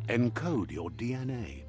Encode your DNA.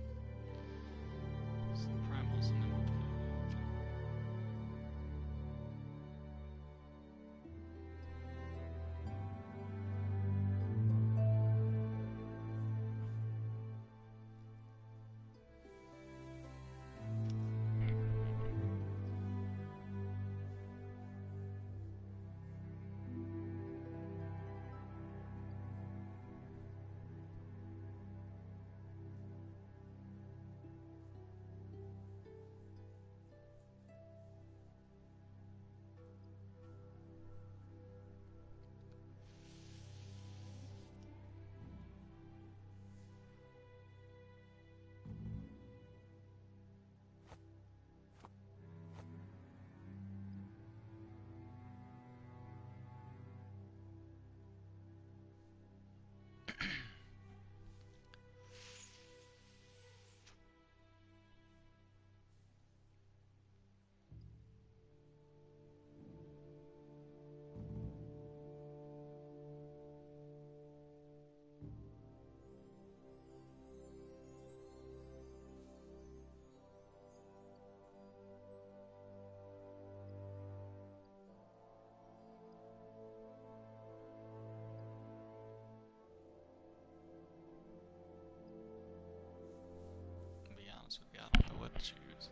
To be honest with you, I don't know what to choose.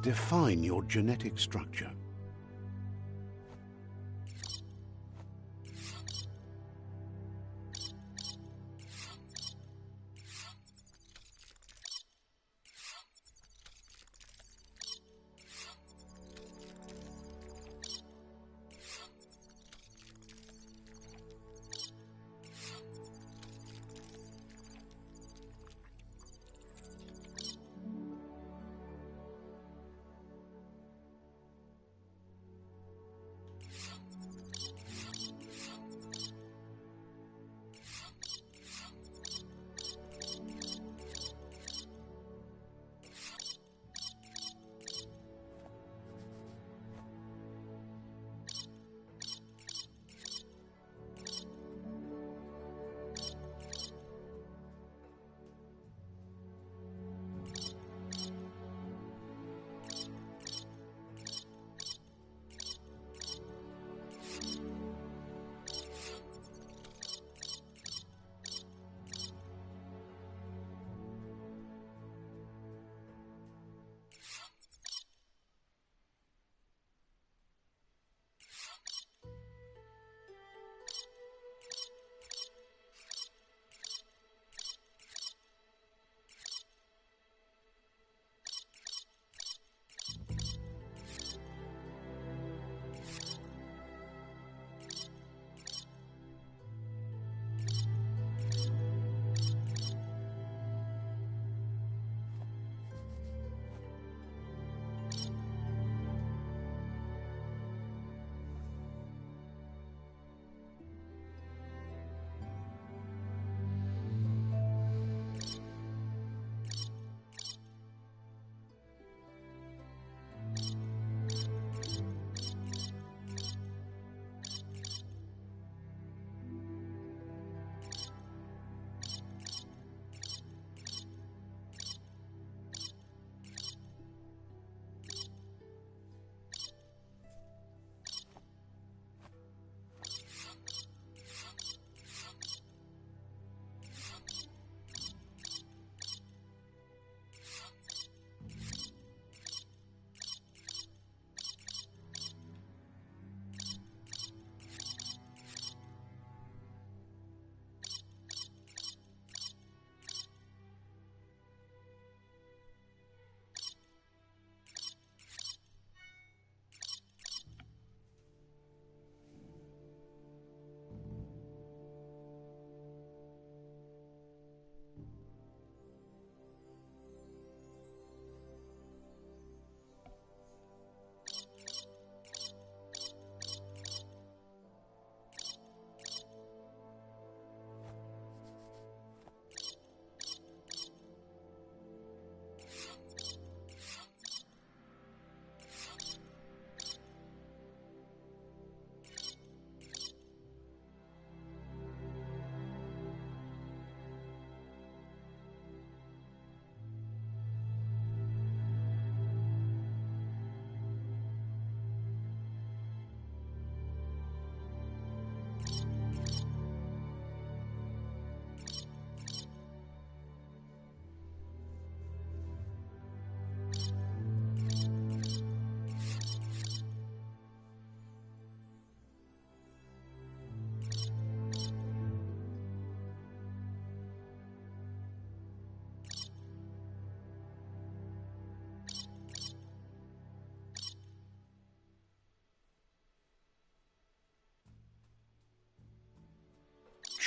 Define your genetic structure.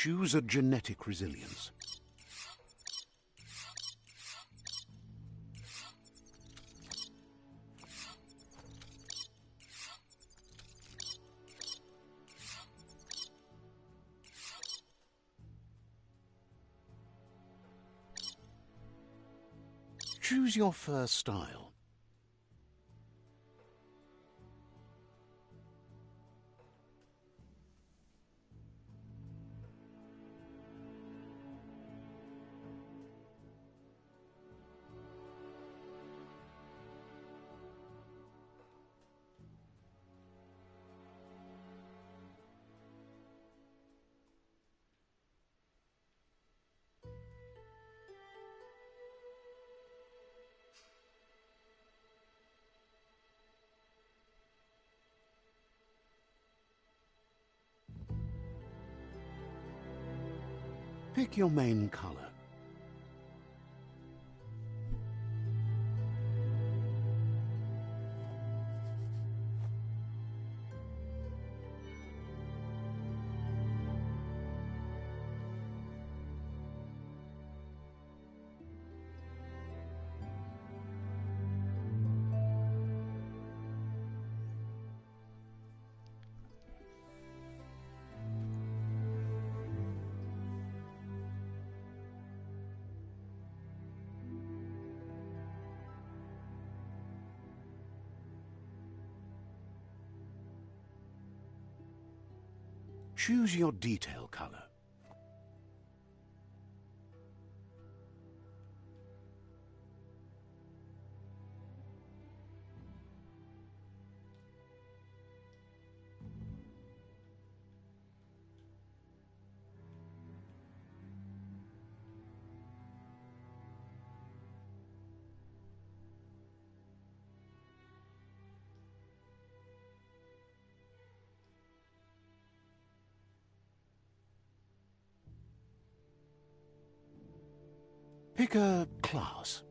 Choose a genetic resilience. Choose your fur style. Pick your main color. Choose your detail color. Pick a class.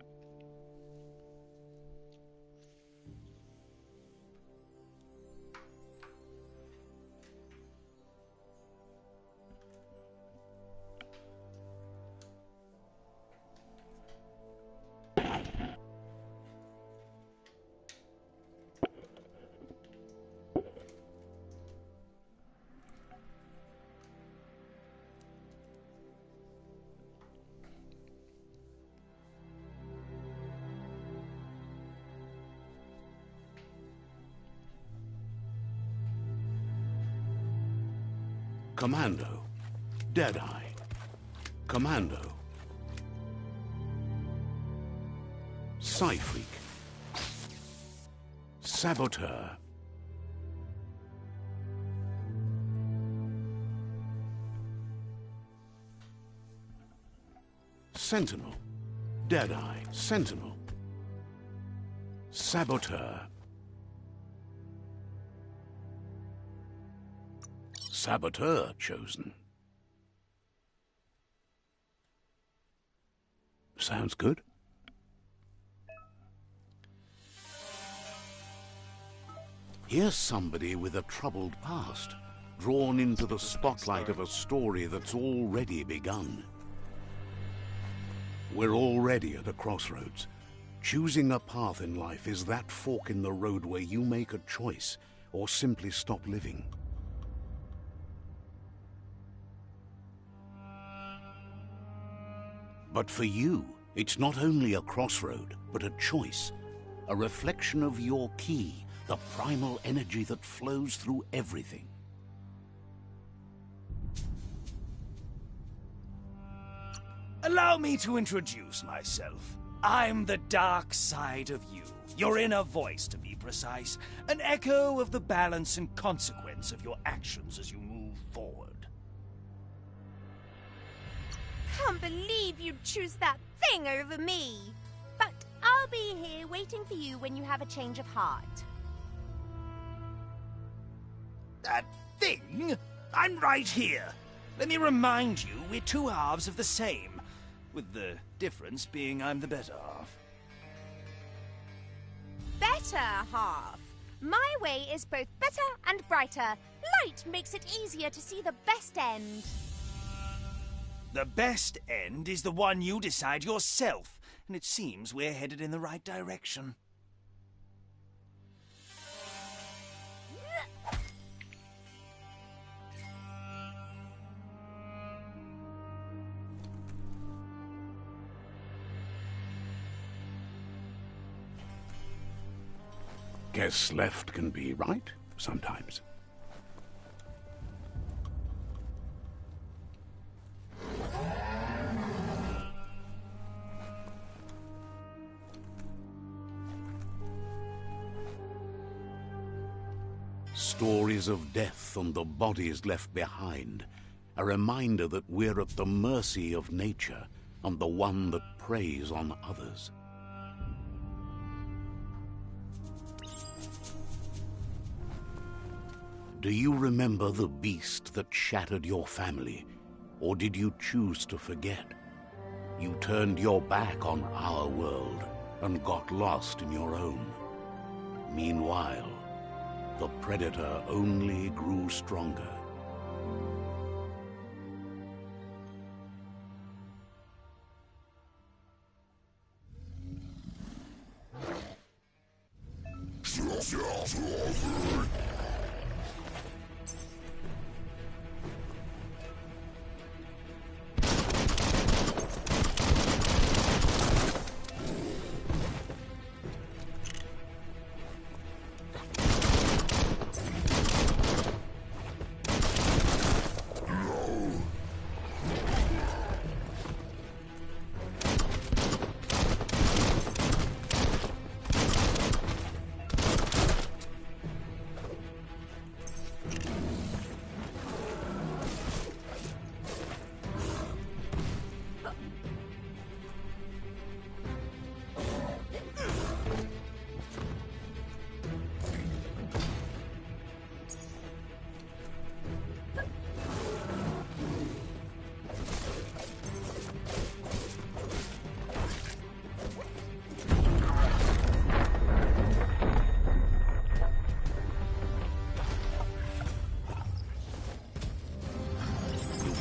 Commando, Deadeye, Commando, Psyfreak, Saboteur, Sentinel, Deadeye, Sentinel, Saboteur, Saboteur chosen. Sounds good. Here's somebody with a troubled past, drawn into the spotlight of a story that's already begun. We're already at a crossroads. Choosing a path in life is that fork in the road where you make a choice or simply stop living. But for you, it's not only a crossroad, but a choice, a reflection of your key, the primal energy that flows through everything. Allow me to introduce myself. I'm the dark side of you, your inner voice to be precise, an echo of the balance and consequence of your actions as you move forward. Can't believe you'd choose that thing over me. But I'll be here waiting for you when you have a change of heart. That thing? I'm right here. Let me remind you, we're two halves of the same, with the difference being I'm the better half. Better half? My way is both better and brighter. Light makes it easier to see the best end. The best end is the one you decide yourself, and it seems we're headed in the right direction. Guess left can be right sometimes. Stories of death and the bodies left behind, a reminder that we're at the mercy of nature and the one that preys on others. Do you remember the beast that shattered your family, or did you choose to forget? You turned your back on our world and got lost in your own. Meanwhile, the predator only grew stronger.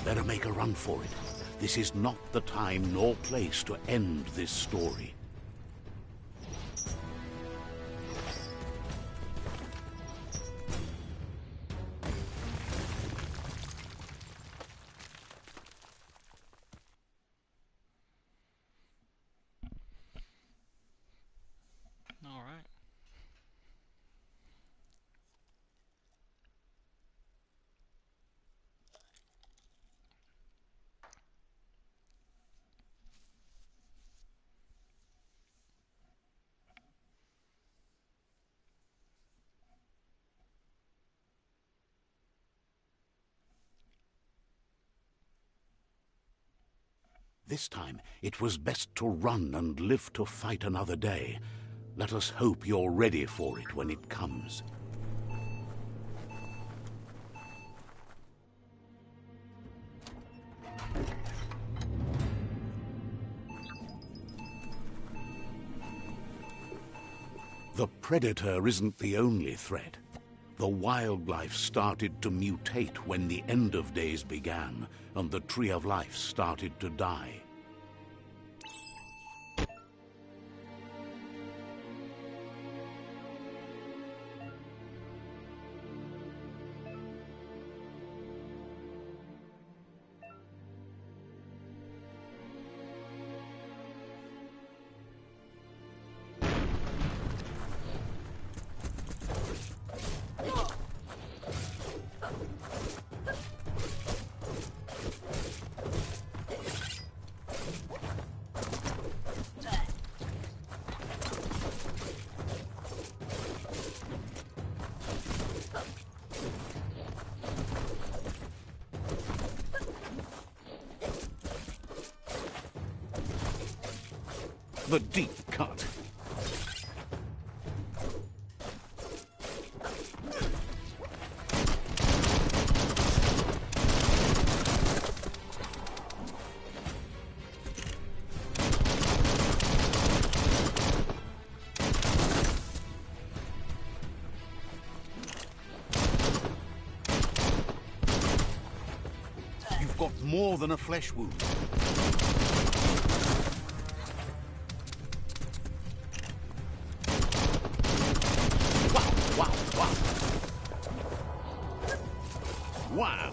Better make a run for it. This is not the time nor place to end this story. All right. This time, it was best to run and live to fight another day. Let us hope you're ready for it when it comes. The predator isn't the only threat. The wildlife started to mutate when the end of days began, and the tree of life started to die. The deep cut. You've got more than a flesh wound. Wow, wow, wow. Wow.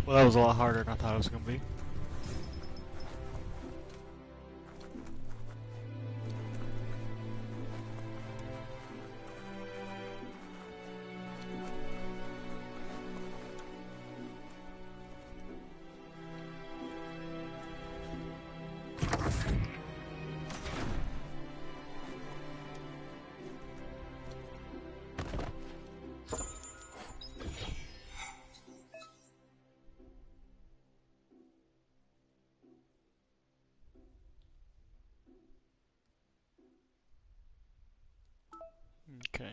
Well, that was a lot harder than I thought it was going to be. Okay.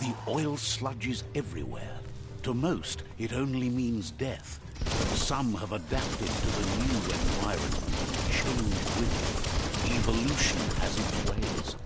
The oil sludges everywhere. To most, it only means death. Some have adapted to the new environment, changed with it. Evolution has its ways.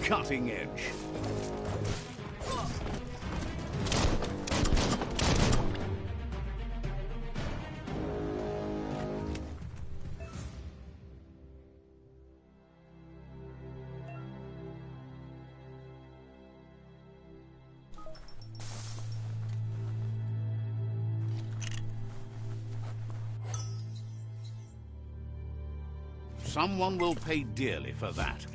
Cutting edge. Someone will pay dearly for that.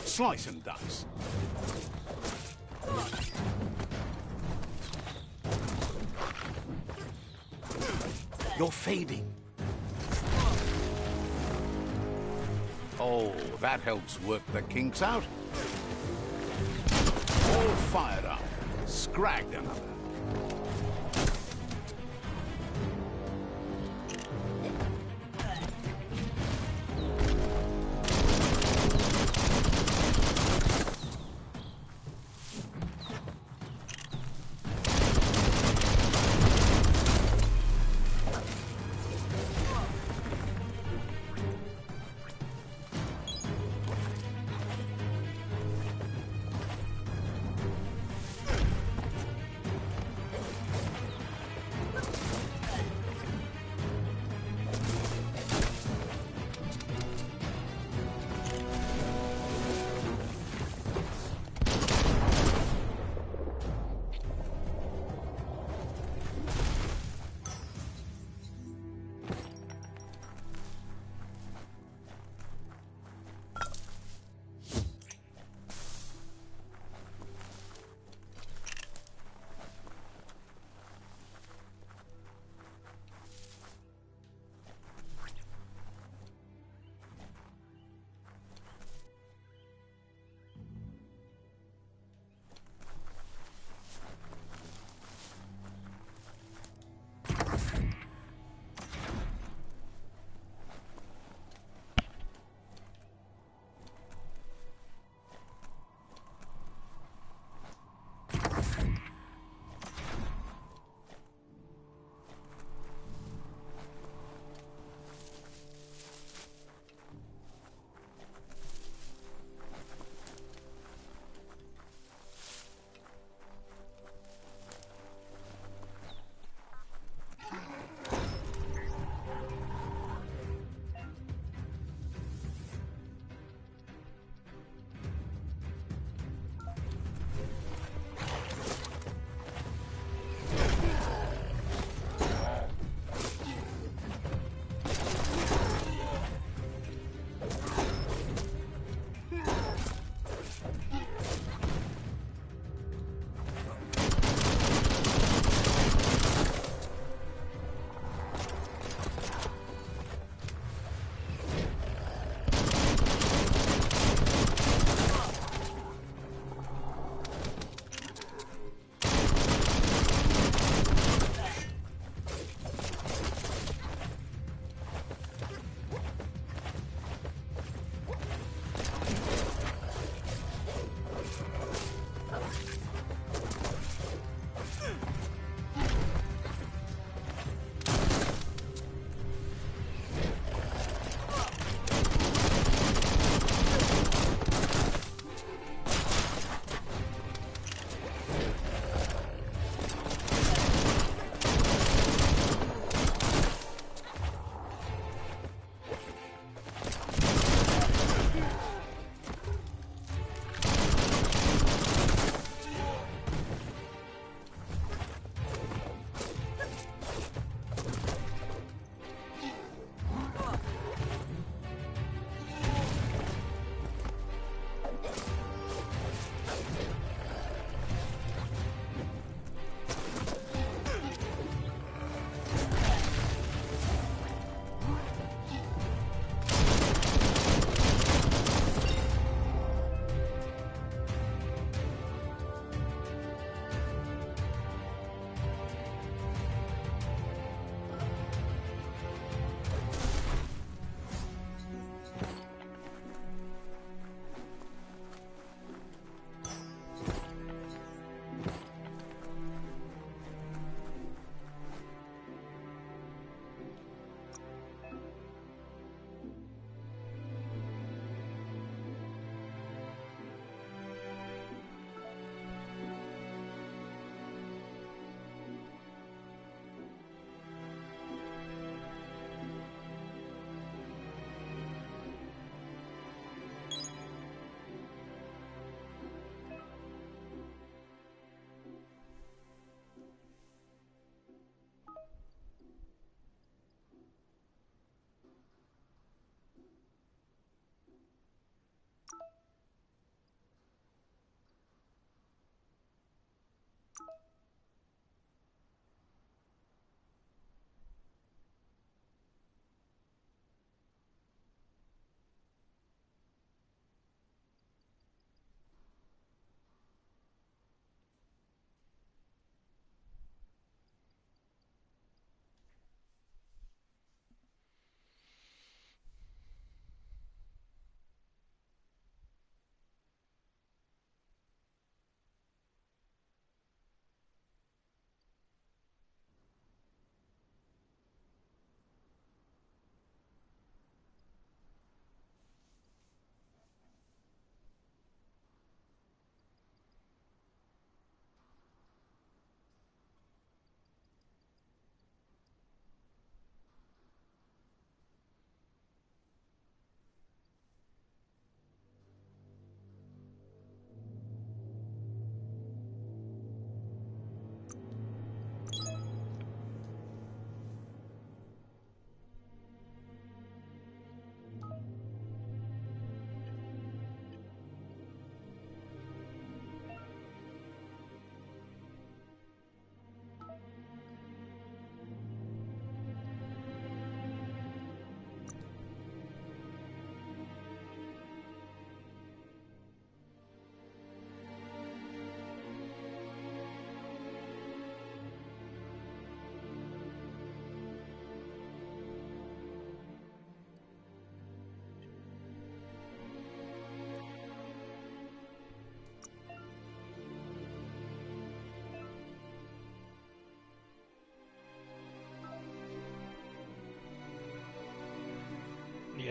Slice and dice. You're fading. Oh, that helps work the kinks out. All fired up. Scragged another.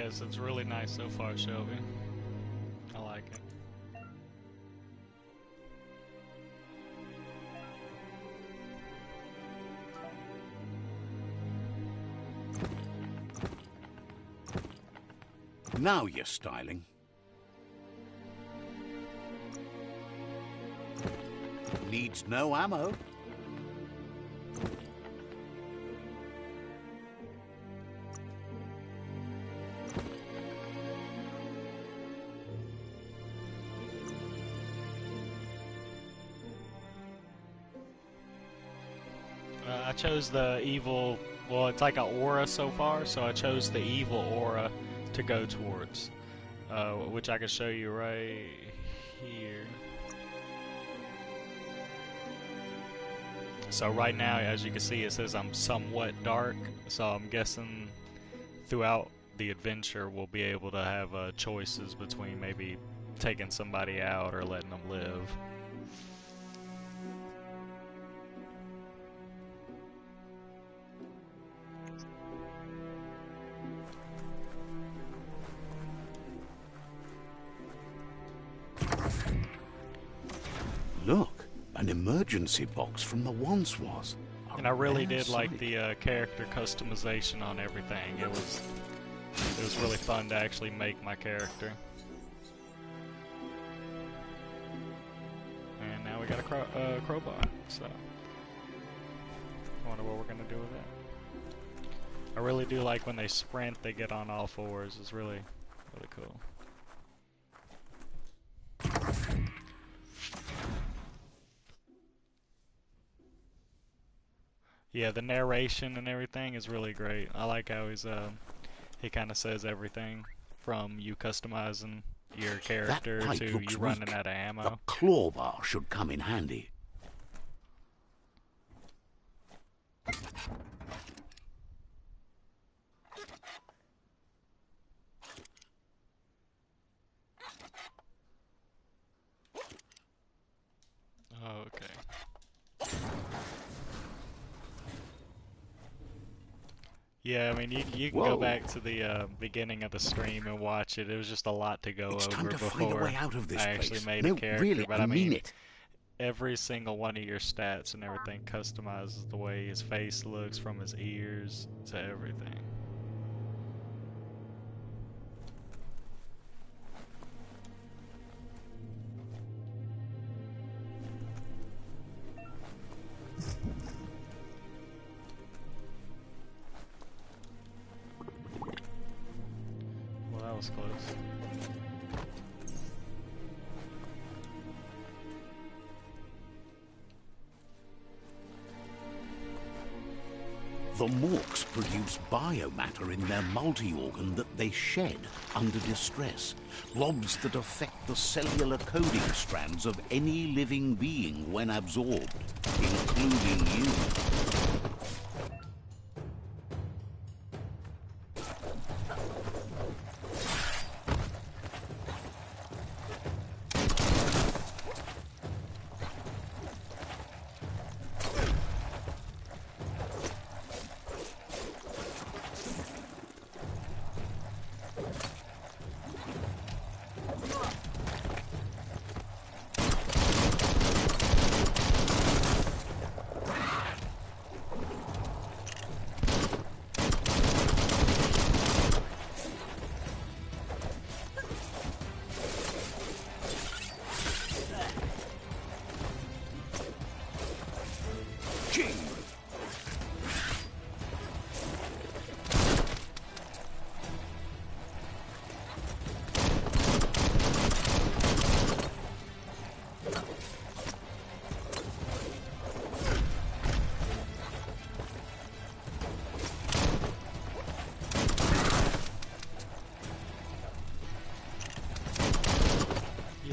Yes, it's really nice so far, Shelby. I like it. Now you're styling. Needs no ammo. I chose the evil, well, it's like an aura so far, so I chose the evil aura to go towards, which I can show you right here. So right now, as you can see, it says I'm somewhat dark, so I'm guessing throughout the adventure we'll be able to have choices between maybe taking somebody out or letting them live. Look, an emergency box from the once was. And I really did like the character customization on everything. It was really fun to actually make my character. And now we got a crowbar, so I wonder what we're gonna do with that. I really do like when they sprint, they get on all fours. It's really, really cool. Yeah, the narration and everything is really great. I like how he kind of says everything from you customizing your character to you running out of ammo. The claw bar should come in handy. Okay. Yeah, I mean, you can go back to the beginning of the stream and watch it. It was just a lot to go over before I actually made a character. Really, but I mean it. Every single one of your stats and everything customizes the way his face looks, from his ears to everything. Well, that was close. The Morks produce biomatter in their multi-organ that they shed under distress. Blobs that affect the cellular coding strands of any living being when absorbed, including you.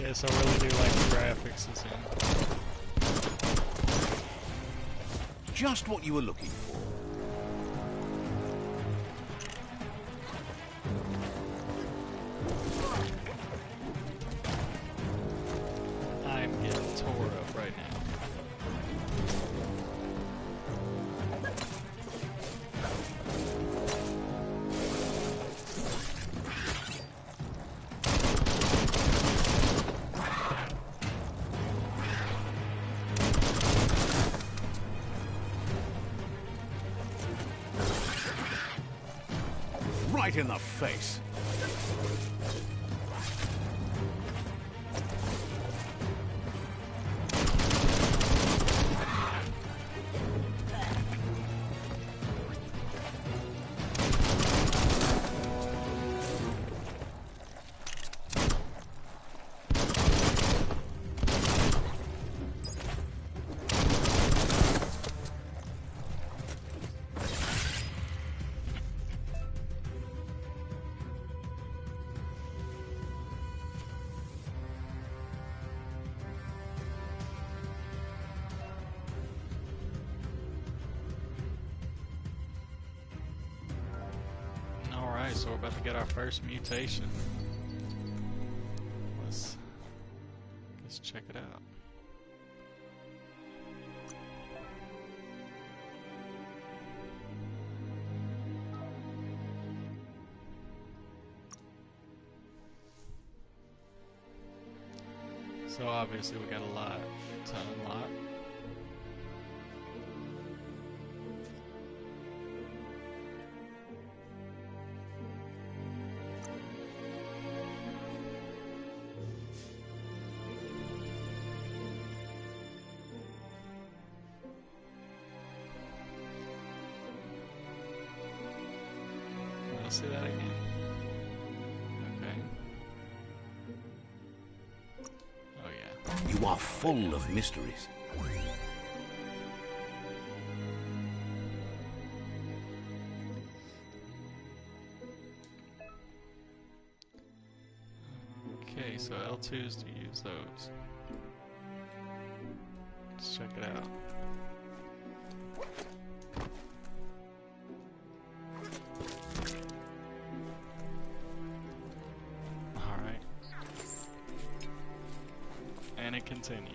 Yes, I really do like the graphics this game. Just what you were looking for. I'm getting tore up right now. right in the face. Alright, so we're about to get our first mutation. Let's check it out. So obviously we got a lot to unlock. Let's see that again. Okay. Oh yeah. You are full of mysteries. Okay, so L2's to use those. Let's check it out. Alright. And it continues.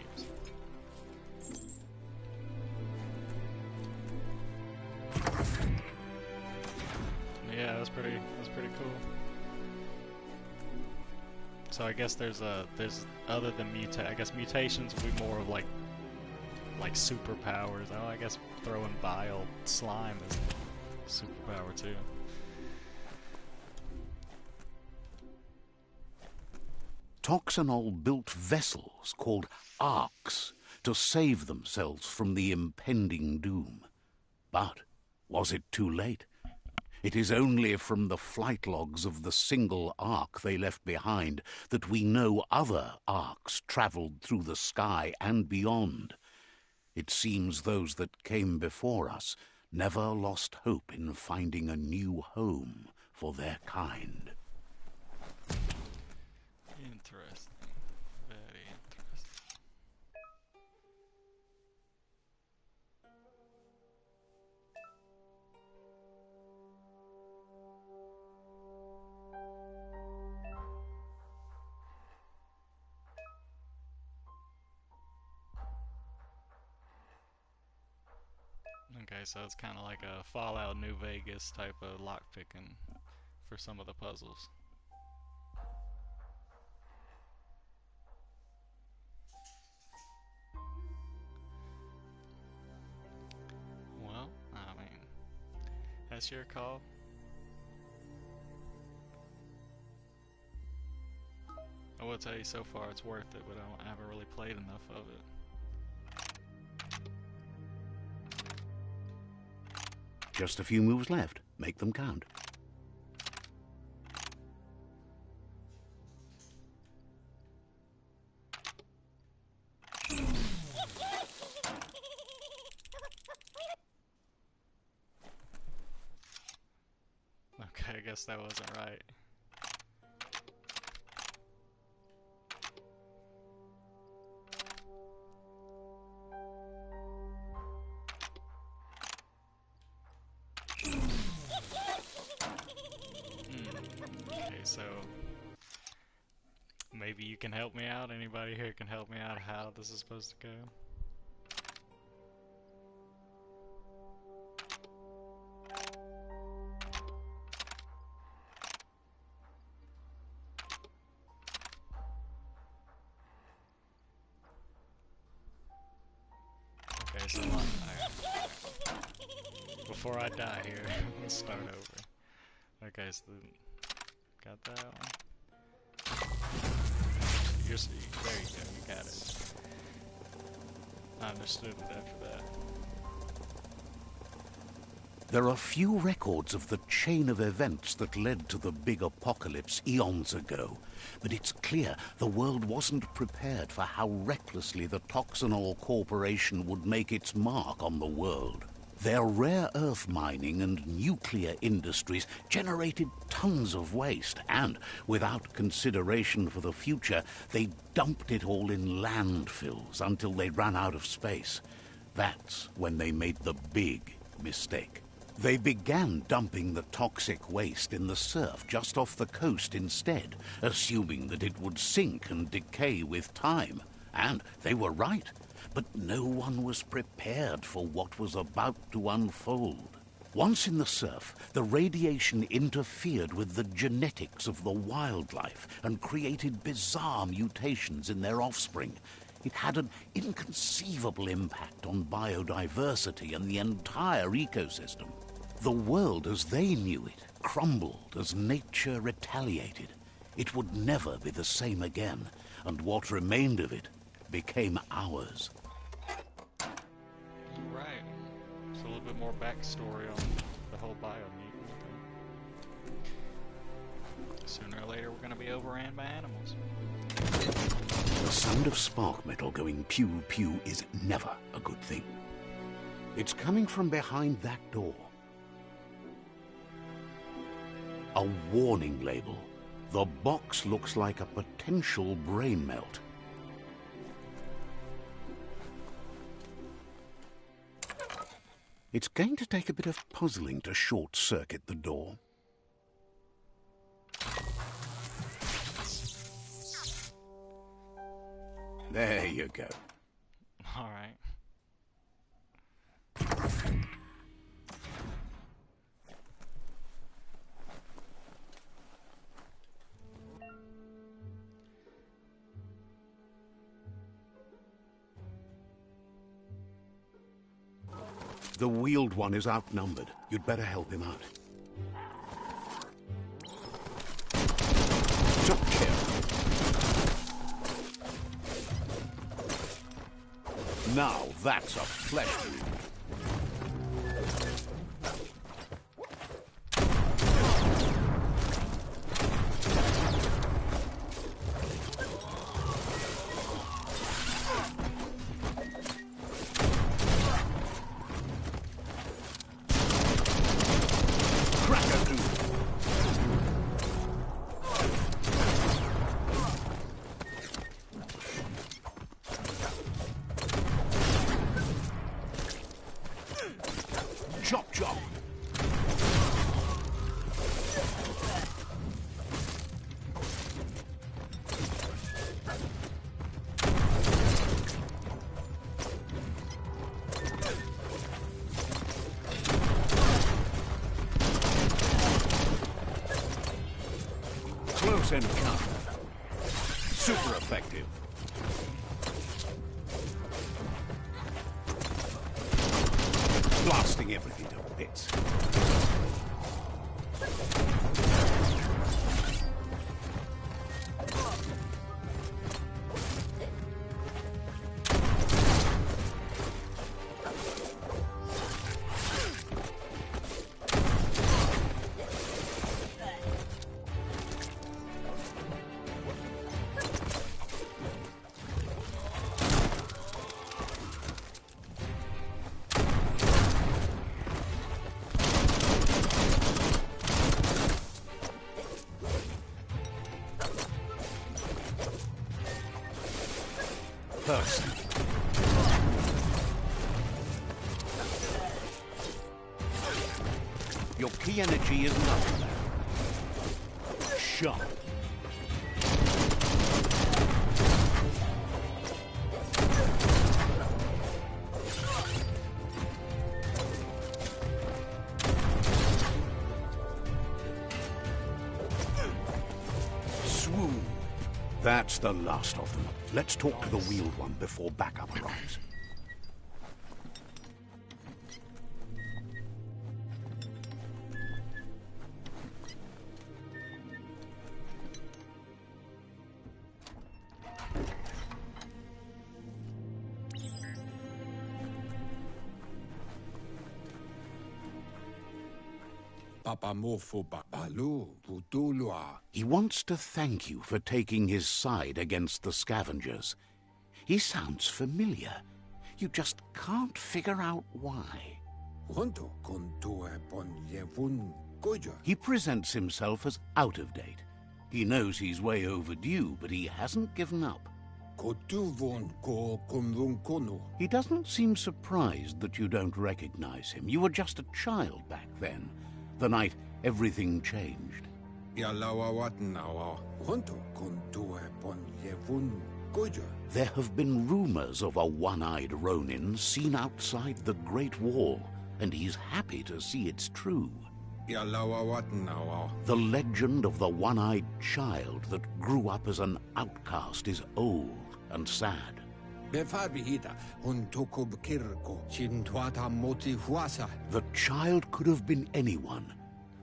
Yeah, that's pretty cool. So I guess there's other than mutate. I guess mutations would be more of like superpowers. Oh, I guess throwing bile slime is a superpower too. Toxanol built vessels called arks to save themselves from the impending doom. But was it too late? It is only from the flight logs of the single ark they left behind that we know other arks travelled through the sky and beyond. It seems those that came before us never lost hope in finding a new home for their kind. Interesting. Very interesting. Okay, so it's kind of like a Fallout New Vegas type of lockpicking for some of the puzzles. Well, I mean, that's your call. I will tell you so far it's worth it, but I haven't really played enough of it. Just a few moves left. Make them count. Okay, I guess that wasn't right. Okay, so maybe you can help me out. Anybody here can help me out how this is supposed to go? Okay, so before I die here, let's start over. Okay, so got that one. There you go, you got it. I understood it after that. There are few records of the chain of events that led to the big apocalypse eons ago, but it's clear the world wasn't prepared for how recklessly the Toxanol Corporation would make its mark on the world. Their rare earth mining and nuclear industries generated tons of waste, and, without consideration for the future, they dumped it all in landfills until they ran out of space. That's when they made the big mistake. They began dumping the toxic waste in the surf just off the coast instead, assuming that it would sink and decay with time. And they were right. But no one was prepared for what was about to unfold. Once in the surf, the radiation interfered with the genetics of the wildlife and created bizarre mutations in their offspring. It had an inconceivable impact on biodiversity and the entire ecosystem. The world as they knew it crumbled as nature retaliated. It would never be the same again, and what remained of it became ours. Right. So a little bit more backstory on the whole Biomutant thing. Sooner or later, we're going to be overran by animals. The sound of spark metal going pew-pew is never a good thing. It's coming from behind that door. A warning label. The box looks like a potential brain melt. It's going to take a bit of puzzling to short-circuit the door. There you go. All right. The wheeled one is outnumbered. You'd better help him out. Took care. Now that's a flesh wound. Chop, chop. Close encounter. Super effective. Blasting everything to bits. Person. Your key energy is not there. Sharp. Swoon. That's the last of them. Let's talk to the wheeled one before backup arrives. He wants to thank you for taking his side against the scavengers. He sounds familiar. You just can't figure out why. He presents himself as out of date. He knows he's way overdue, but he hasn't given up. He doesn't seem surprised that you don't recognize him. You were just a child back then, the night everything changed. There have been rumors of a one-eyed Ronin seen outside the Great Wall, and he's happy to see it's true. The legend of the one-eyed child that grew up as an outcast is old and sad. The child could have been anyone,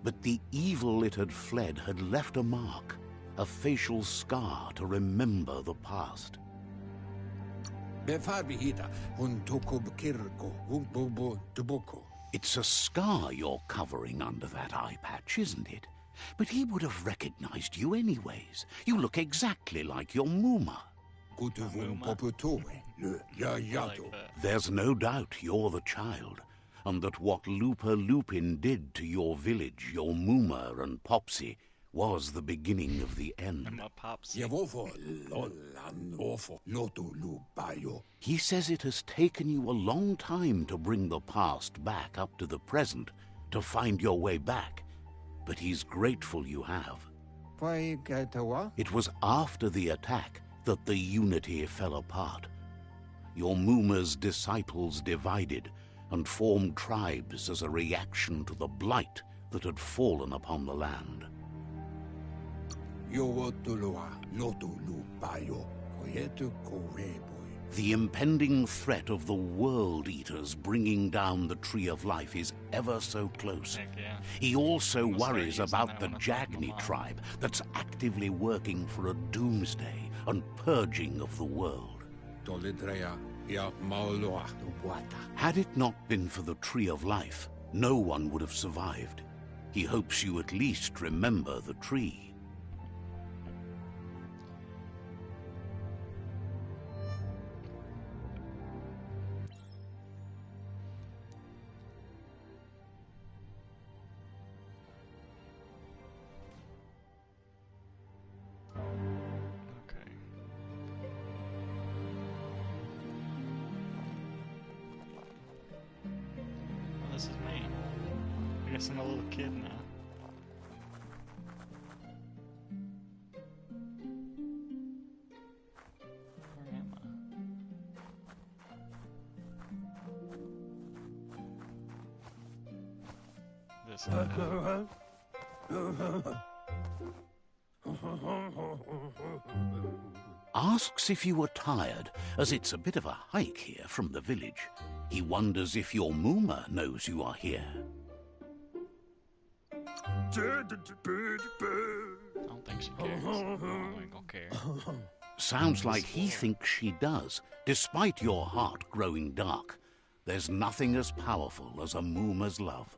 but the evil it had fled had left a mark, a facial scar to remember the past. It's a scar you're covering under that eye patch, isn't it? But he would have recognized you anyways. You look exactly like your Muma. There's no doubt you're the child, and that what Looper Lupin did to your village, your Muma and Popsy, was the beginning of the end. And my Popsy. He says it has taken you a long time to bring the past back up to the present, to find your way back, but he's grateful you have. It was after the attack that the unity fell apart. Your Muma's disciples divided and formed tribes as a reaction to the blight that had fallen upon the land. The impending threat of the World Eaters bringing down the Tree of Life is ever so close. Heck yeah. He also I'm gonna start worries using about that the when I talk to Jagni Mom. tribe that's actively working for a doomsday and purging of the world. Had it not been for the Tree of Life, no one would have survived. He hopes you at least remember the tree. Okay. Oh, this is me. I guess I'm a little kid now. Where am I? This guy. Asks if you were tired, as it's a bit of a hike here from the village. He wonders if your Muma knows you are here. I don't think she cares. No, I ain't gonna care. Sounds like he thinks she does, despite your heart growing dark. There's nothing as powerful as a Muma's love.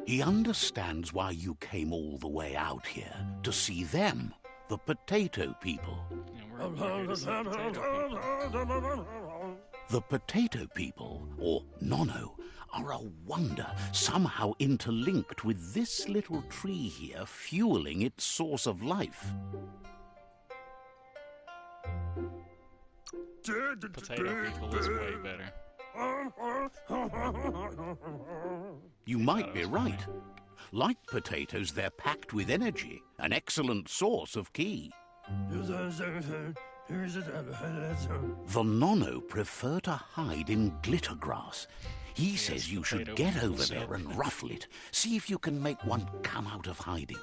He understands why you came all the way out here, to see them, the potato people. Yeah, we're here to see potato people. The potato people, or Nono, are a wonder, somehow interlinked with this little tree here, fueling its source of life. Potato people is way better. You might be right. Like potatoes, they're packed with energy, an excellent source of ki. The Nono prefer to hide in glitter grass. He says you should potato get people over said. there and ruffle it. See if you can make one come out of hiding.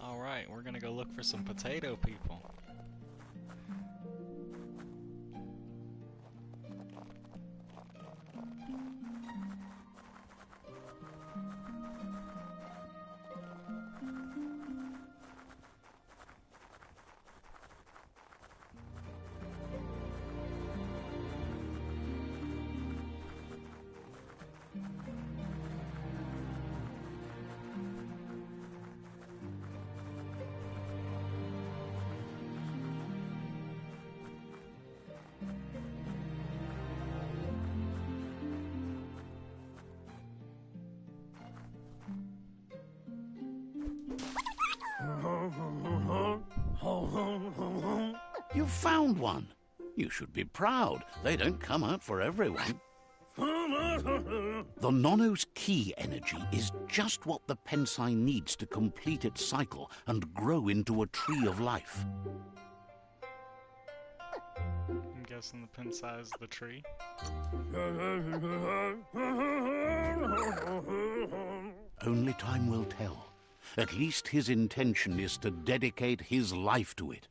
Alright, we're gonna go look for some potato people. found one. You should be proud. They don't come out for everyone. The Nono's key energy is just what the Pensai needs to complete its cycle and grow into a tree of life. I'm guessing the Pensai is the tree. Only time will tell. At least his intention is to dedicate his life to it.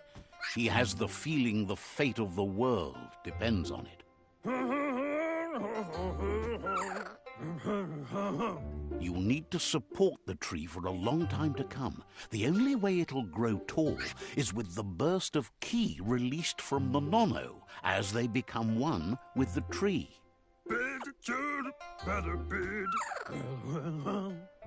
He has the feeling the fate of the world depends on it. You'll need to support the tree for a long time to come. The only way it'll grow tall is with the burst of ki released from the Nono as they become one with the tree.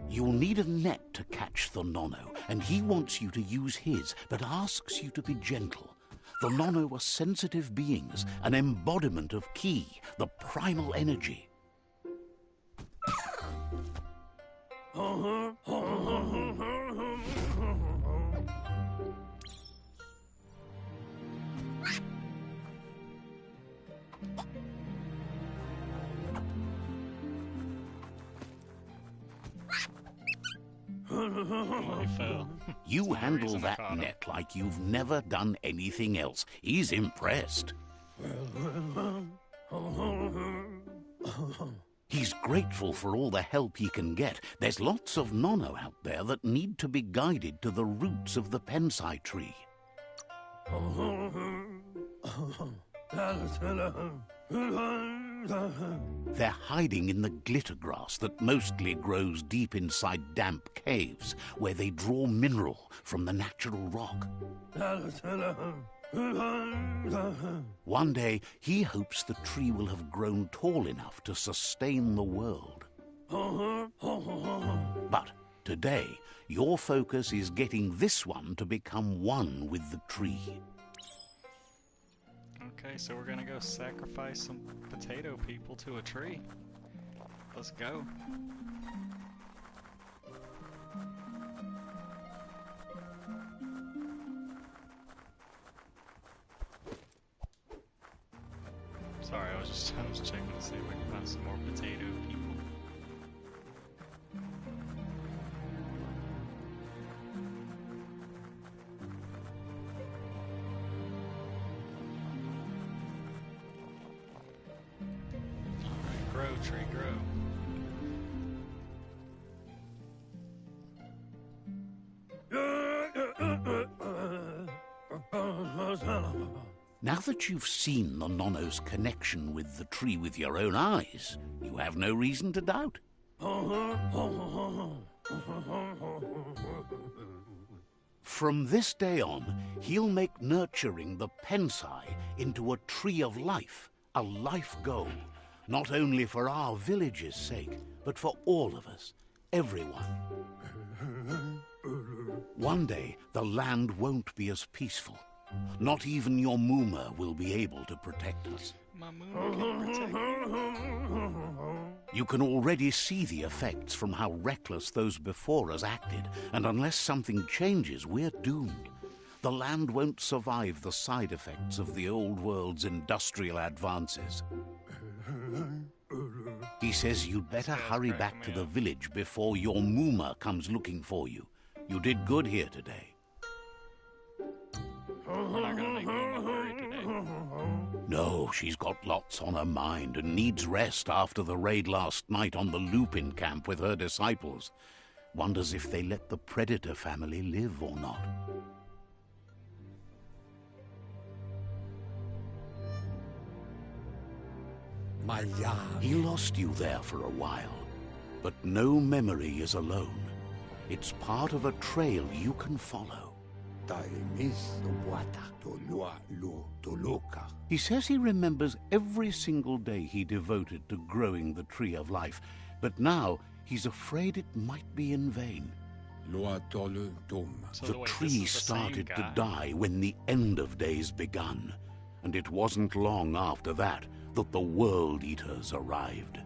You'll need a net to catch the Nono, and he wants you to use his, but asks you to be gentle. The Nono are sensitive beings, an embodiment of ki, the primal energy. Oh, he fell. You handle that net like you've never done anything else. He's impressed. He's grateful for all the help he can get. There's lots of Nono out there that need to be guided to the roots of the Pensai tree. They're hiding in the glitter grass that mostly grows deep inside damp caves, where they draw mineral from the natural rock. One day, he hopes the tree will have grown tall enough to sustain the world. But today, your focus is getting this one to become one with the tree. Okay, so we're gonna go sacrifice some potato people to a tree. Let's go. Sorry, I was checking to see if we can find some more potato people. Alright, grow, tree, grow. Now that you've seen the Nono's connection with the tree with your own eyes, you have no reason to doubt. From this day on, he'll make nurturing the Pensai into a tree of life, a life goal, not only for our village's sake, but for all of us, everyone. One day, the land won't be as peaceful. Not even your Muma will be able to protect us. My Muma can protect me. You can already see the effects from how reckless those before us acted, and unless something changes, we're doomed. The land won't survive the side effects of the old world's industrial advances. He says you'd better hurry back to the village before your Muma comes looking for you. You did good here today. We're not gonna make Muma hurry today. No, she's got lots on her mind and needs rest after the raid last night on the Lupin camp with her disciples. Wonders if they let the Predator family live or not. He lost you there for a while, but no memory is alone. It's part of a trail you can follow. He says he remembers every single day he devoted to growing the Tree of Life, but now he's afraid it might be in vain. So The wait, tree this is the started same to guy. die when the end of days begun, and it wasn't long after that that the World Eaters arrived.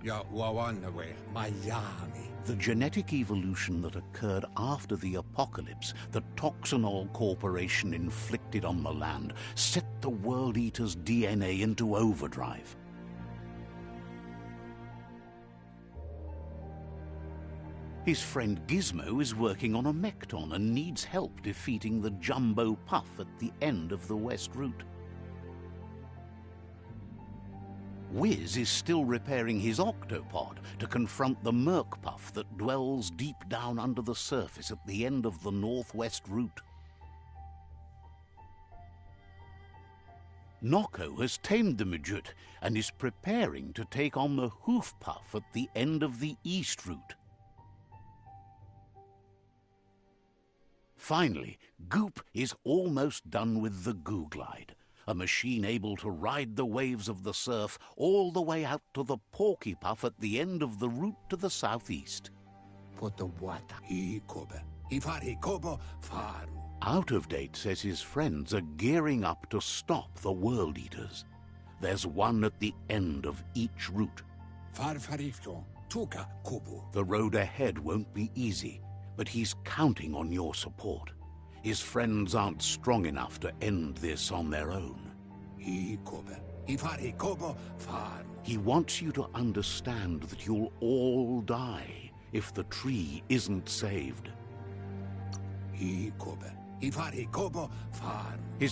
Ja wawanwe Miami. The genetic evolution that occurred after the apocalypse that Toxanol Corporation inflicted on the land set the World Eater's DNA into overdrive. His friend Gizmo is working on a Mekton and needs help defeating the Jumbo Puff at the end of the West Route. Wiz is still repairing his octopod to confront the Merc Puff that dwells deep down under the surface at the end of the Northwest Route. Nocco has tamed the Midget and is preparing to take on the Hoof Puff at the end of the East Route. Finally, Goop is almost done with the Goo Glide, a machine able to ride the waves of the surf all the way out to the Porky Puff at the end of the route to the southeast. Out of Date says his friends are gearing up to stop the World Eaters. There's one at the end of each route. The road ahead won't be easy, but he's counting on your support. His friends aren't strong enough to end this on their own. He wants you to understand that you'll all die if the tree isn't saved. His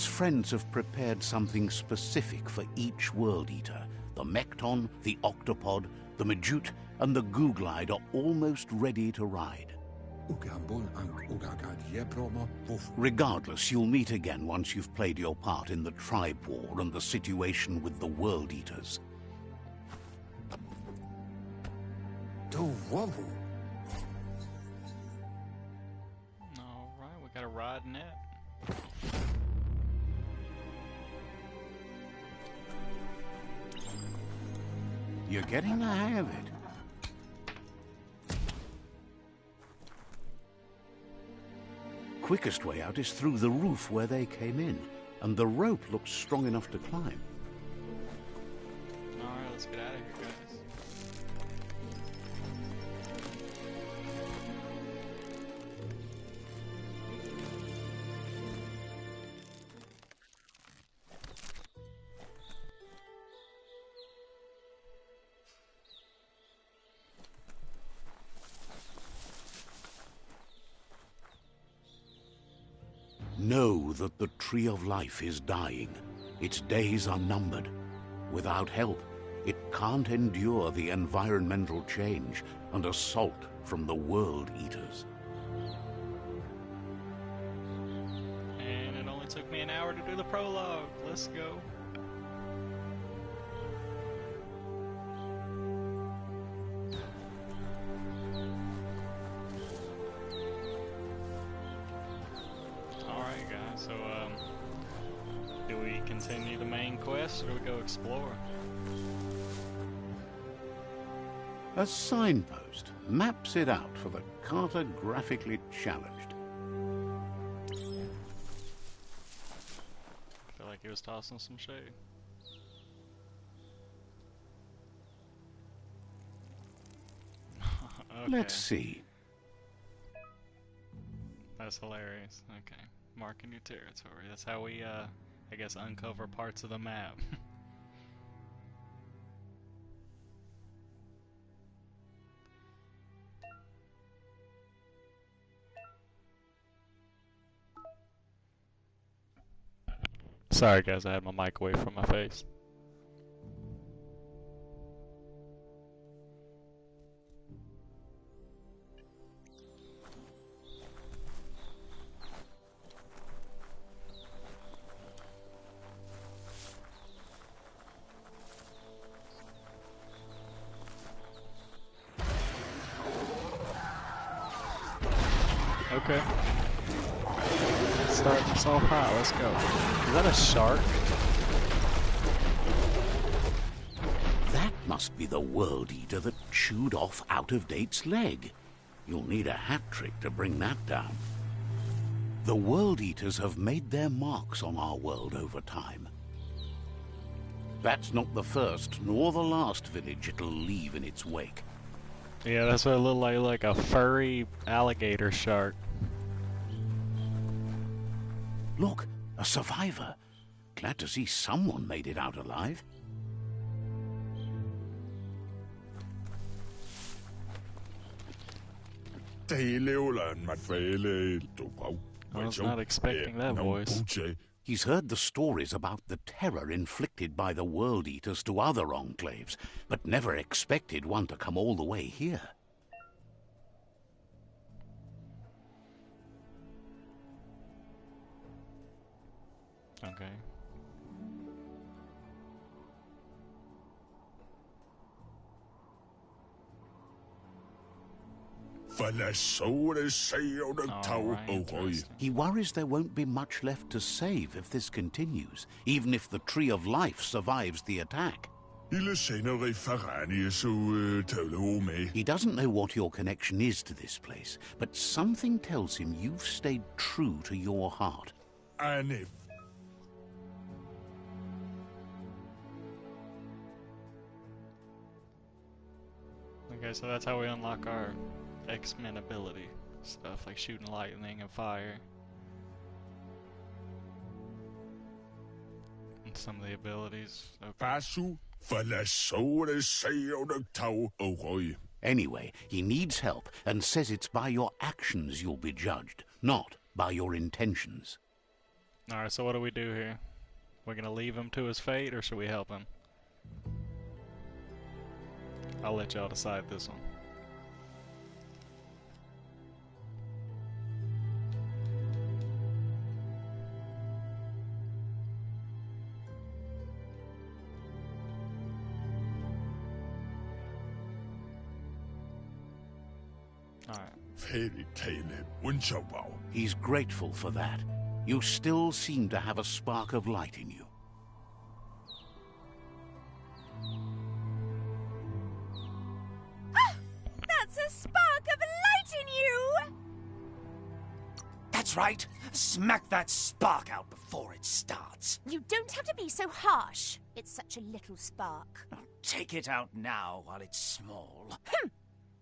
friends have prepared something specific for each World Eater. The Mekton, the Octopod, the Majute, and the Goo Glide are almost ready to ride. Regardless, you'll meet again once you've played your part in the tribe war and the situation with the World Eaters. Alright, we got a ride net. You're getting the hang of it. Quickest way out is through the roof where they came in, and the rope looks strong enough to climb. Alright, let's get out of here, guys. Know that the Tree of Life is dying. Its days are numbered. Without help, it can't endure the environmental change and assault from the World Eaters. And it only took me an hour to do the prologue. Let's go. Alright guys, so do we continue the main quest or do we go explore? A signpost maps it out for the cartographically challenged. I feel like he was tossing some shade. Okay. Let's see. That's hilarious. Okay. Marking your territory. That's how we, I guess, uncover parts of the map. Sorry guys, I had my mic away from my face. Okay. Start this off high, let's go. Is that a shark? That must be the World Eater that chewed off Out of Date's leg. You'll need a hat trick to bring that down. The World Eaters have made their marks on our world over time. That's not the first nor the last village it'll leave in its wake. Yeah, that's what it looked like a furry alligator shark. Look, a survivor. Glad to see someone made it out alive. I was not expecting that voice. He's heard the stories about the terror inflicted by the World Eaters to other enclaves, but never expected one to come all the way here. Okay. He worries there won't be much left to save if this continues, even if the Tree of Life survives the attack. He doesn't know what your connection is to this place, but something tells him you've stayed true to your heart. Okay, so that's how we unlock our X-Men ability stuff, like shooting lightning and fire. And some of the abilities. Okay. Anyway, he needs help and says it's by your actions you'll be judged, not by your intentions. Alright, so what do we do here? We're gonna leave him to his fate, or should we help him? I'll let y'all decide this one. He's grateful for that. You still seem to have a spark of light in you. That's a spark of light in you! That's right. Smack that spark out before it starts. You don't have to be so harsh. It's such a little spark. Take it out now while it's small.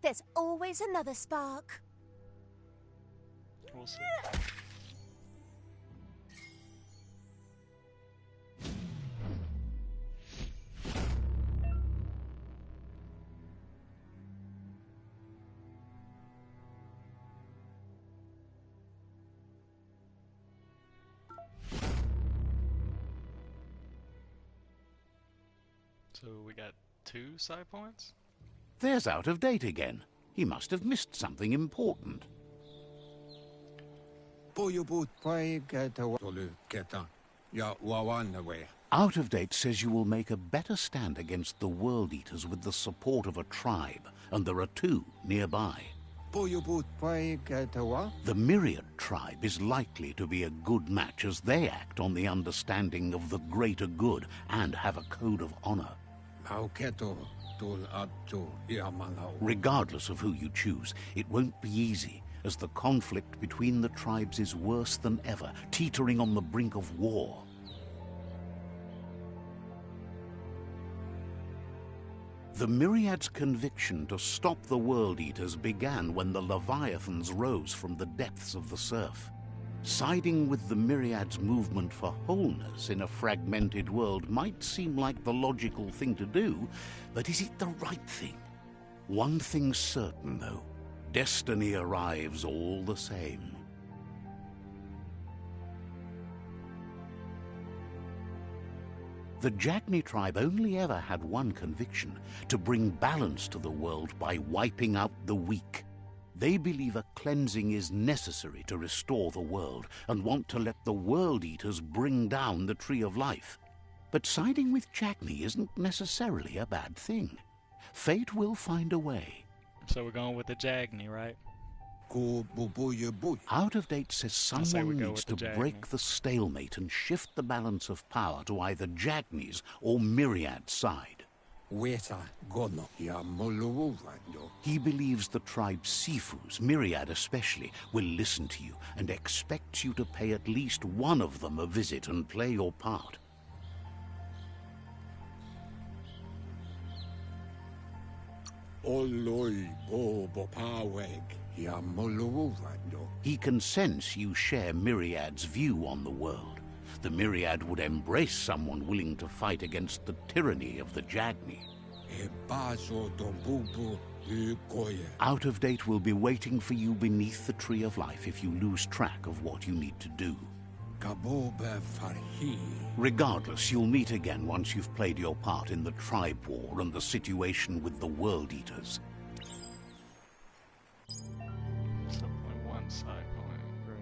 There's always another spark. We'll see. So we got 2 side points? There's Out of Date again. He must have missed something important. Out of Date says you will make a better stand against the World Eaters with the support of a tribe, and there are 2 nearby. The Myriad tribe is likely to be a good match as they act on the understanding of the greater good and have a code of honor. Regardless of who you choose, it won't be easy, as the conflict between the tribes is worse than ever, teetering on the brink of war. The Myriad's conviction to stop the World Eaters began when the Leviathans rose from the depths of the surf. Siding with the Myriad's movement for wholeness in a fragmented world might seem like the logical thing to do, but is it the right thing? One thing's certain, though. Destiny arrives all the same. The Jagni tribe only ever had one conviction: to bring balance to the world by wiping out the weak. They believe a cleansing is necessary to restore the world and want to let the World Eaters bring down the Tree of Life. But siding with Jagni isn't necessarily a bad thing. Fate will find a way. So we're going with the Jagni, right? Out of Date says someone needs to break the stalemate and shift the balance of power to either Jagni's or Myriad's side. He believes the tribe's Sifus, Myriad especially, will listen to you and expects you to pay at least one of them a visit and play your part. Oloi bobo paweg. Yamoluvando. He can sense you share Myriad's view on the world. The Myriad would embrace someone willing to fight against the tyranny of the Jagni. E baso do bubu e goye. Out of Date will be waiting for you beneath the Tree of Life if you lose track of what you need to do. Gabobe farhi. Regardless, you'll meet again once you've played your part in the tribe war and the situation with the World Eaters. 7.1 side point. Great.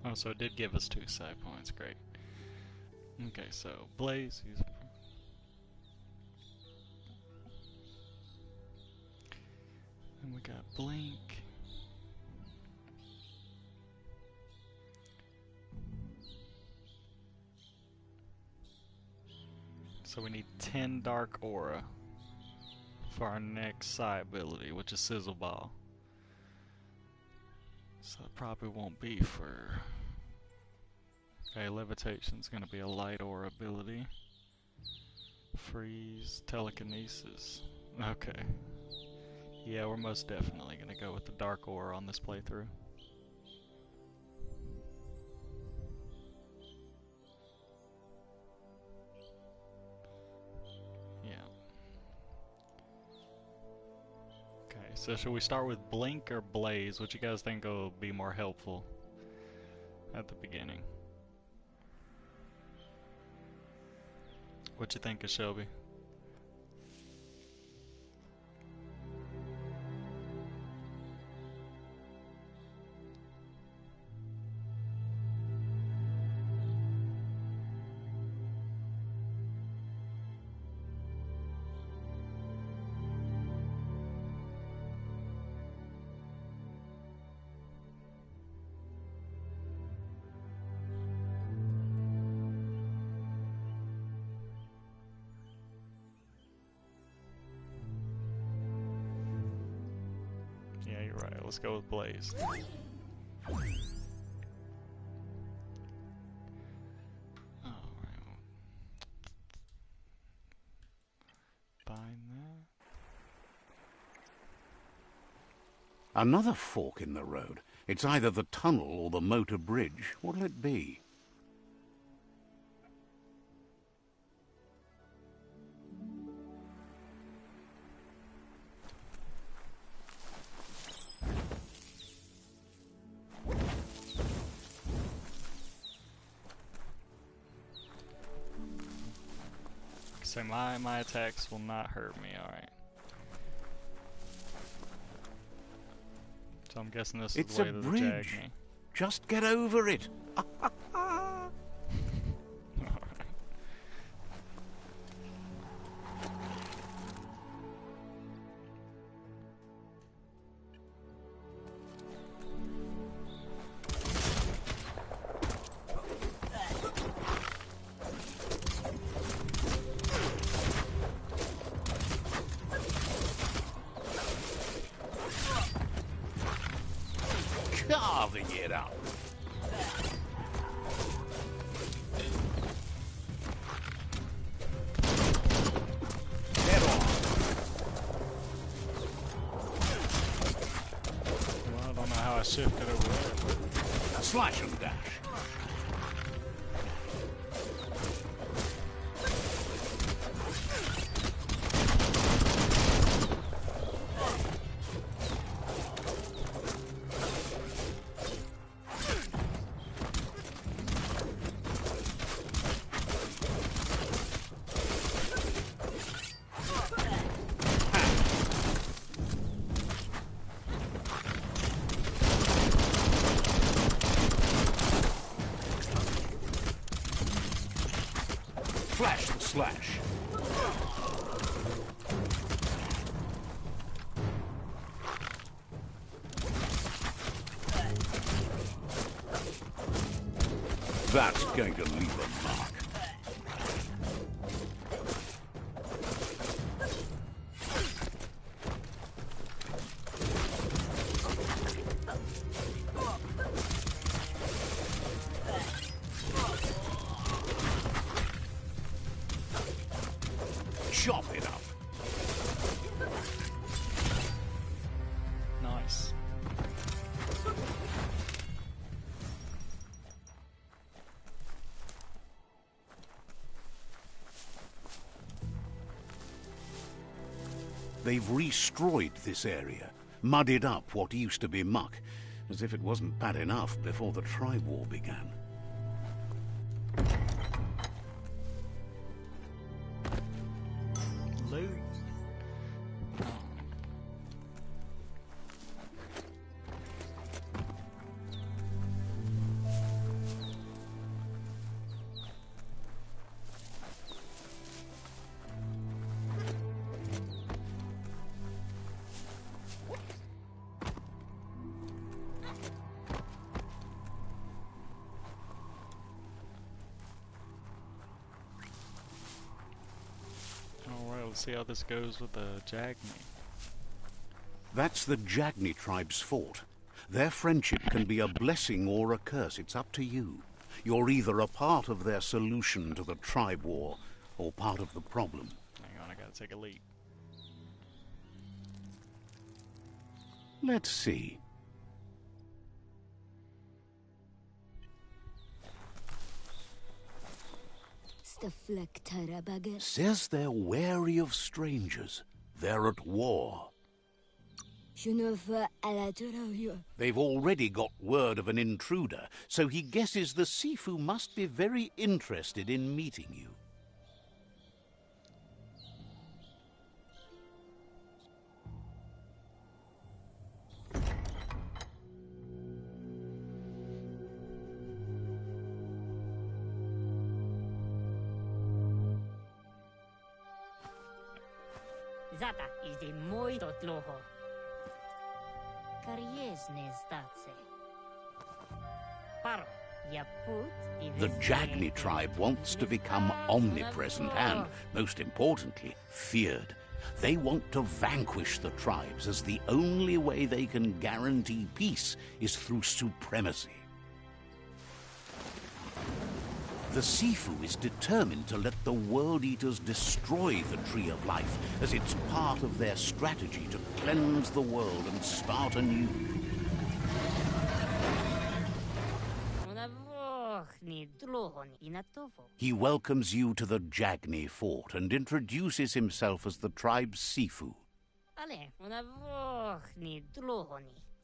Oh, so it did give us 2 side points. Great. Okay, so Blaze. And we got Blink. So we need 10 Dark Aura for our next psi ability, which is Sizzle Ball. So it probably won't be for... Okay, Levitation's gonna be a light aura ability. Freeze, Telekinesis. Okay. Yeah, we're most definitely gonna go with the Dark Aura on this playthrough. Yeah. Okay, so should we start with Blink or Blaze? What you guys think will be more helpful at the beginning? What you think of Shelby? Yeah, you're right. Let's go with Blaze. Alright. Bind that. Another fork in the road. It's either the tunnel or the motor bridge. What'll it be? So my attacks will not hurt me, alright. So I'm guessing this is It's the way a to the bridge. Jagni. Just get over it. Alright. Carving it up. Head on. Well, I don't know how I shifted over there. Slash and dash. Flash and slash. That's going to leave a mark. Chop it up. Nice. They've destroyed this area, muddied up what used to be muck, as if it wasn't bad enough before the tribe war began. Loot. Alright, let's see how this goes with the Jagni. That's the Jagni tribe's fort. Their friendship can be a blessing or a curse. It's up to you. You're either a part of their solution to the tribe war, or part of the problem. Hang on, I gotta take a leak. Let's see. Says they're wary of strangers. They're at war. They've already got word of an intruder, so he guesses the Sifu must be very interested in meeting you. Zata is the muito tloho. Kariesne statse. Paro, ya put The Jagni tribe wants to become omnipresent and, most importantly, feared. They want to vanquish the tribes, as the only way they can guarantee peace is through supremacy. The Sifu is determined to let the World Eaters destroy the Tree of Life, as it's part of their strategy to cleanse the world and start anew. He welcomes you to the Jagni fort and introduces himself as the tribe's Sifu.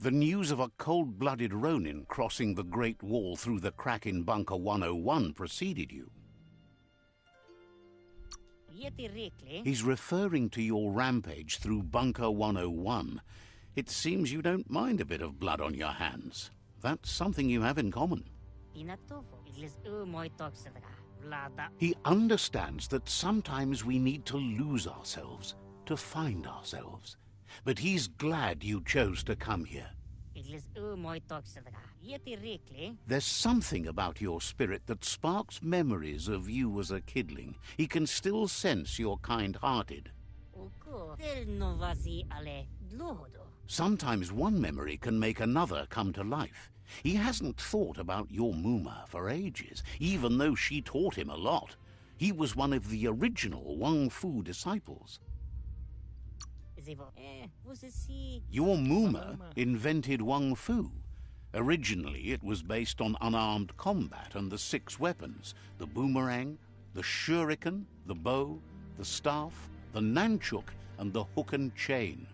The news of a cold-blooded Ronin crossing the Great Wall through the crack in Bunker 101 preceded you. He's referring to your rampage through Bunker 101. It seems you don't mind a bit of blood on your hands. That's something you have in common. He understands that sometimes we need to lose ourselves to find ourselves. But he's glad you chose to come here. There's something about your spirit that sparks memories of you as a kidling. He can still sense you're kind-hearted. Sometimes one memory can make another come to life. He hasn't thought about your Muma for ages, even though she taught him a lot. He was one of the original Wang Fu disciples. Your Muma invented Wang Fu. Originally, it was based on unarmed combat and the 6 weapons: the boomerang, the shuriken, the bow, the staff, the nunchuk, and the hook and chain.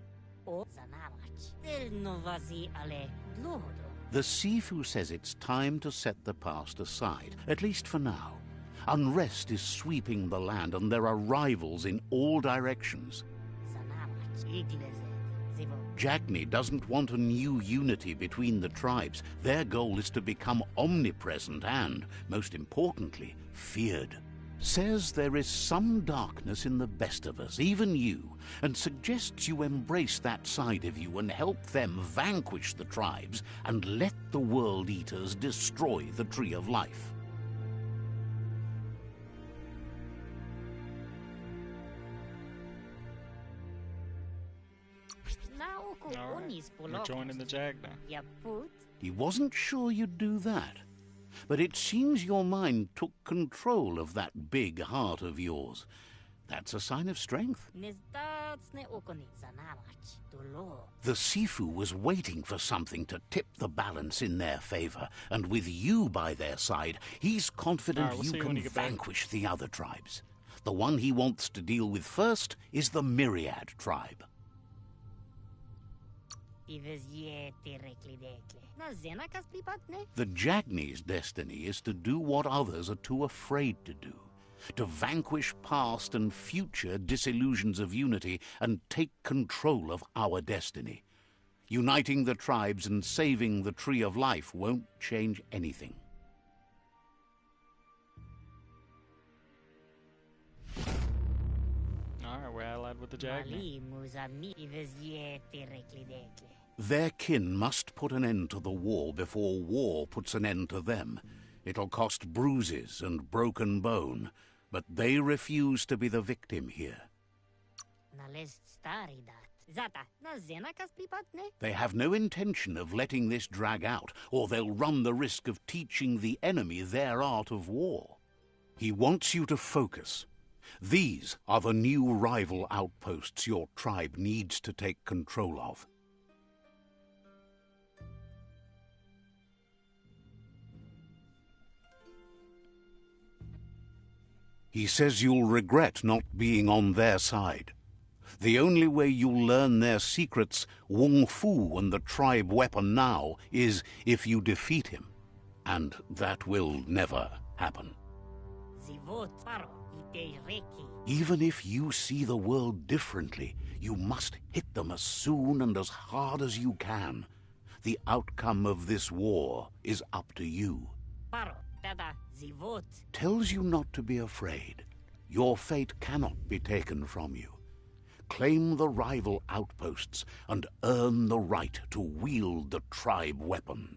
The Sifu says it's time to set the past aside, at least for now. Unrest is sweeping the land, and there are rivals in all directions. Jagni doesn't want a new unity between the tribes. Their goal is to become omnipresent and, most importantly, feared. Says there is some darkness in the best of us, even you, and suggests you embrace that side of you and help them vanquish the tribes and let the World Eaters destroy the Tree of Life. Alright, we're joining the Jag now. He wasn't sure you'd do that. But it seems your mind took control of that big heart of yours. That's a sign of strength. The Sifu was waiting for something to tip the balance in their favor, and with you by their side, he's confident We'll you see you when can you get back. vanquish the other tribes. The one he wants to deal with first is the Myriad tribe. The Jagni's destiny is to do what others are too afraid to do, to vanquish past and future disillusions of unity and take control of our destiny. Uniting the tribes and saving the Tree of Life won't change anything. Alright, we're allied with the Jag now. Their kin must put an end to the war before war puts an end to them. It'll cost bruises and broken bone, but they refuse to be the victim here. They have no intention of letting this drag out, or they'll run the risk of teaching the enemy their art of war. He wants you to focus. These are the new rival outposts your tribe needs to take control of. He says you'll regret not being on their side. The only way you'll learn their secrets, Wung Fu and the tribe weapon now, is if you defeat him. And that will never happen. Even if you see the world differently, you must hit them as soon and as hard as you can. The outcome of this war is up to you. Tells you not to be afraid. Your fate cannot be taken from you. Claim the rival outposts and earn the right to wield the tribe weapon.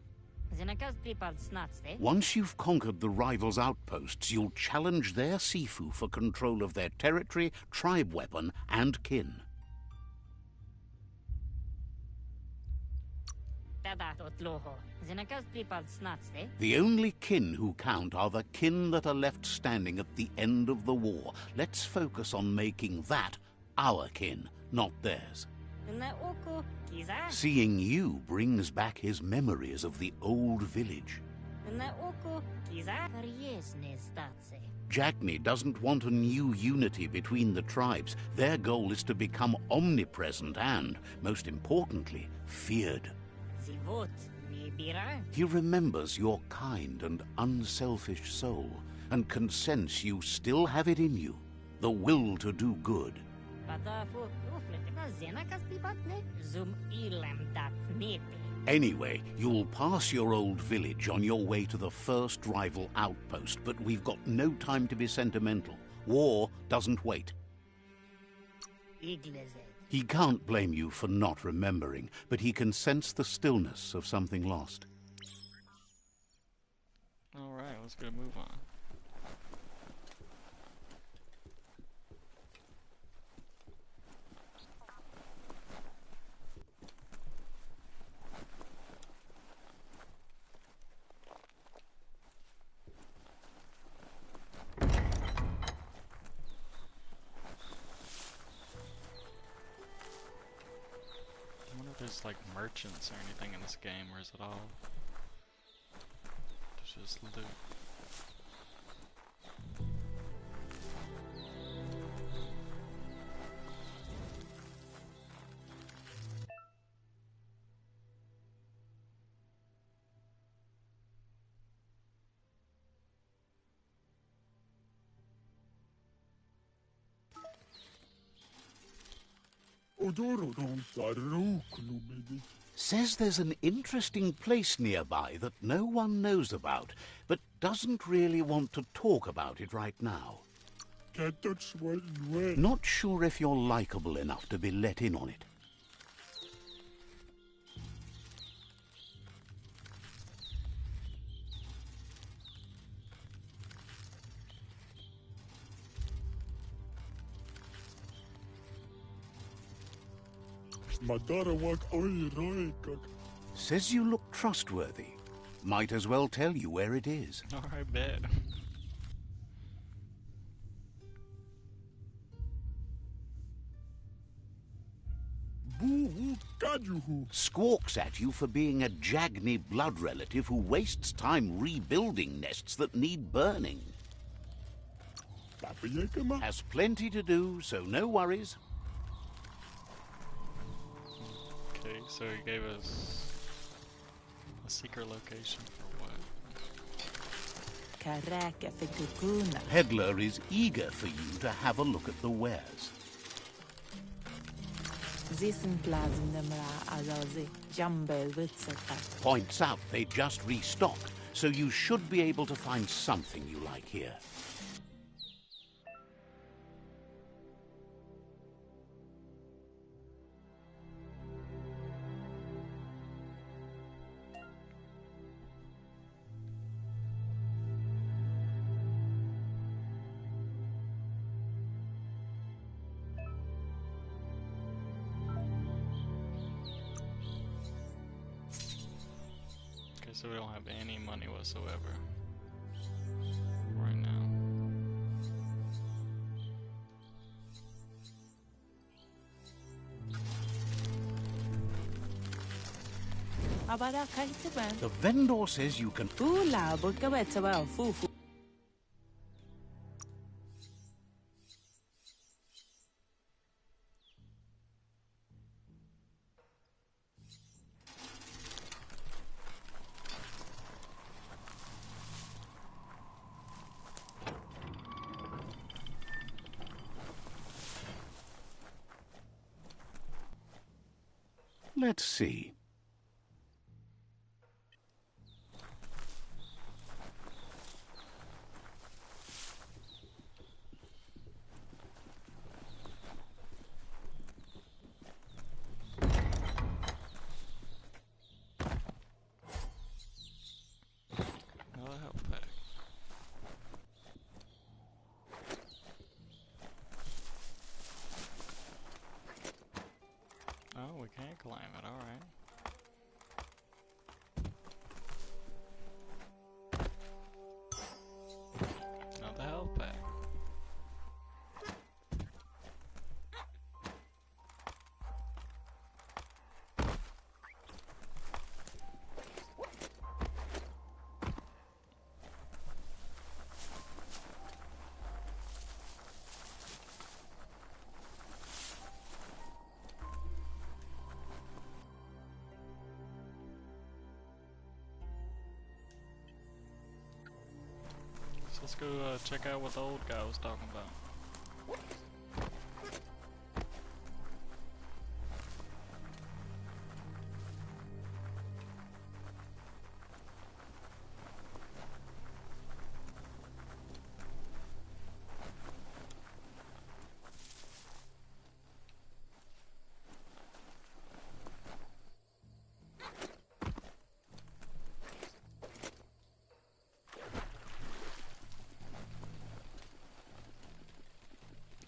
Once you've conquered the rivals' outposts, you'll challenge their Sifu for control of their territory, tribe weapon, and kin. The only kin who count are the kin that are left standing at the end of the war. Let's focus on making that our kin, not theirs. Seeing you brings back his memories of the old village. Jagni doesn't want a new unity between the tribes. Their goal is to become omnipresent and, most importantly, feared. He remembers your kind and unselfish soul, and can sense you still have it in you, the will to do good. Anyway, you'll pass your old village on your way to the first rival outpost, but we've got no time to be sentimental. War doesn't wait. He can't blame you for not remembering, but he can sense the stillness of something lost. Alright, let's go move on. There's like merchants or anything in this game, or is it all just loot? Says there's an interesting place nearby that no one knows about, but doesn't really want to talk about it right now. Not sure if you're likable enough to be let in on it. Madarawak oiraikak. Says you look trustworthy. Might as well tell you where it is. Alright, bet. Boo kajuhu. Squawks at you for being a Jagni blood relative who wastes time rebuilding nests that need burning. Papayakama. Has plenty to do, so no worries. Okay, so he gave us a secret location for what? Peddler is eager for you to have a look at the wares. Points out they just restocked, so you should be able to find something you like here. Okay, so we don't have any money whatsoever right now. The vendor says you can... Let's see. Another health pack. Oh, we can't climb it, alright. Another health pack. So let's go check out what the old guy was talking about.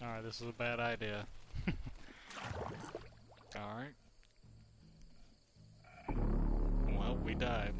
Alright, this is a bad idea. Alright. Well, we died.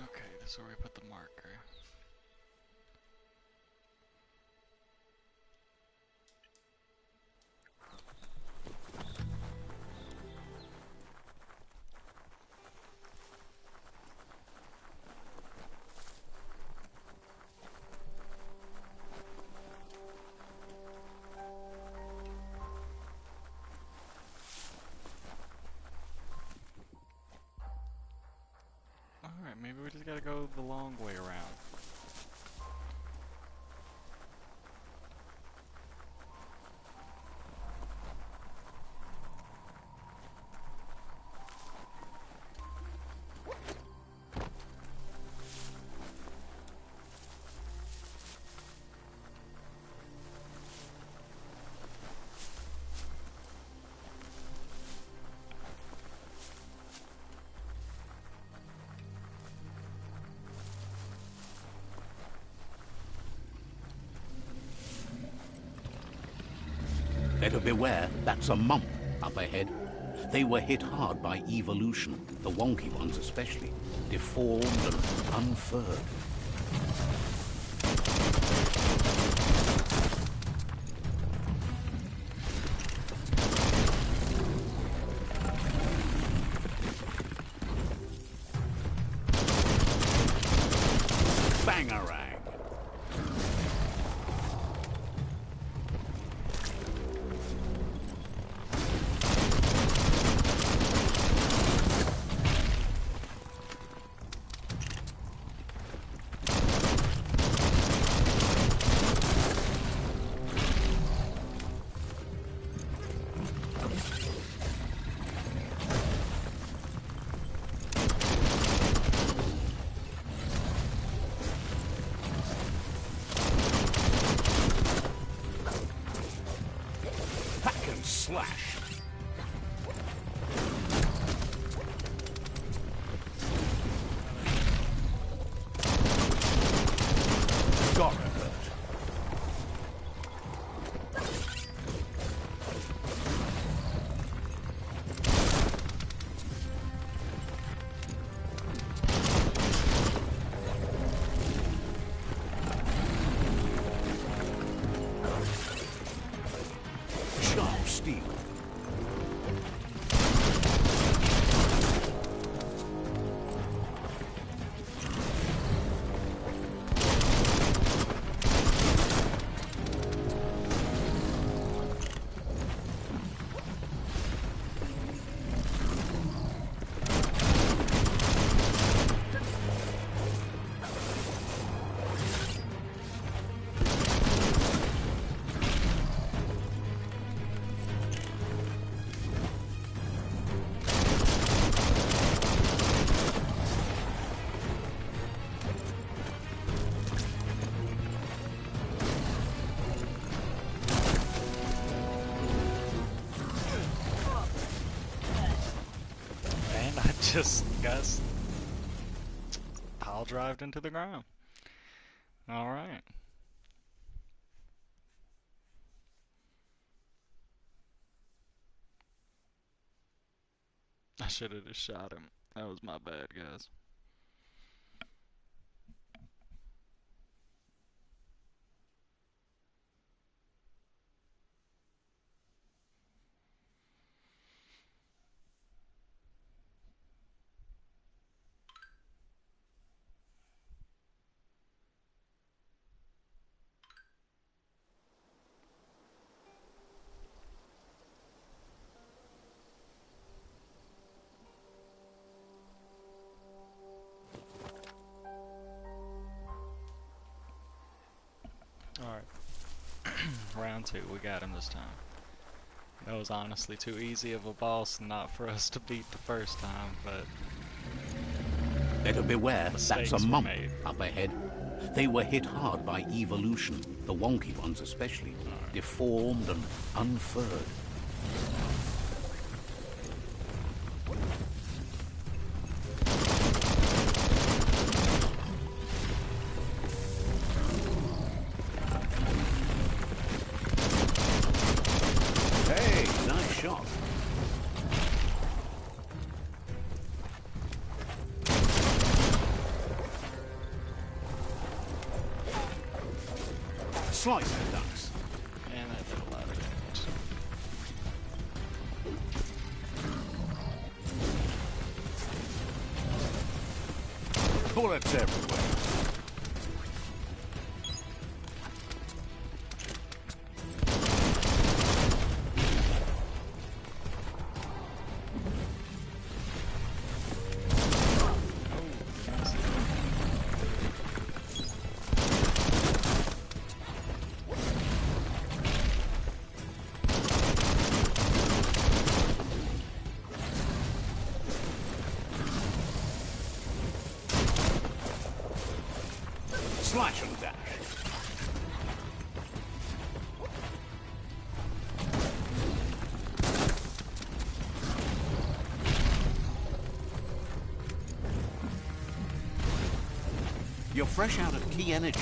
Okay, this is where we put the marker. Alright, maybe we just gotta go the long way around. Better beware, that's a mump up ahead. They were hit hard by evolution, the wonky ones especially, deformed and unfurred. Bangarang! Slash. Got it. Sharp steel. Just guys pile drived into the ground. Alright. I should have just shot him. That was my bad, guys. Alright. Round 2, we got him this time. That was honestly too easy of a boss not for us to beat the first time, but Better beware, that's a mistakes were mump made. up ahead. They were hit hard by evolution, the wonky ones especially, deformed and unfurred. Hey, nice shot. Slice the ducks. And that did a lot of damage. Bullets everywhere. Slash and dash. You're fresh out of key energy.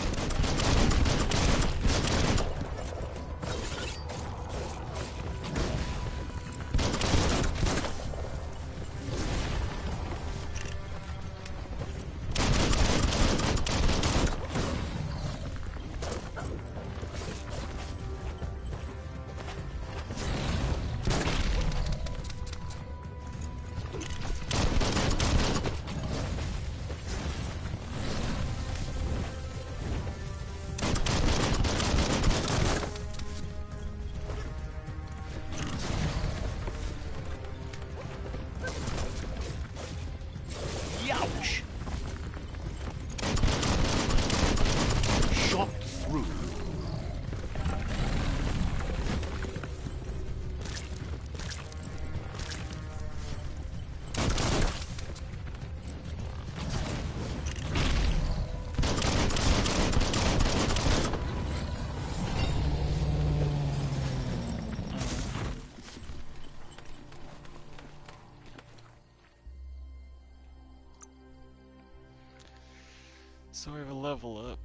So we have a level up.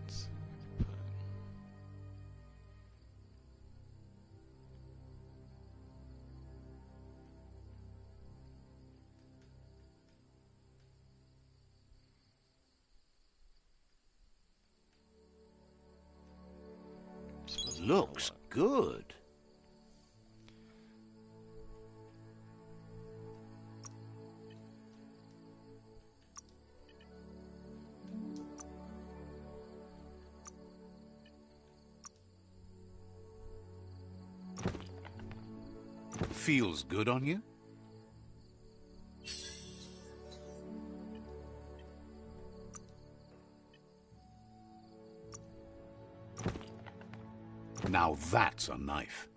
Let's see what we can put. Supposed to Looks good. Feels good on you? Now that's a knife.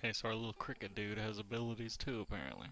Okay, so our little cricket dude has abilities too, apparently.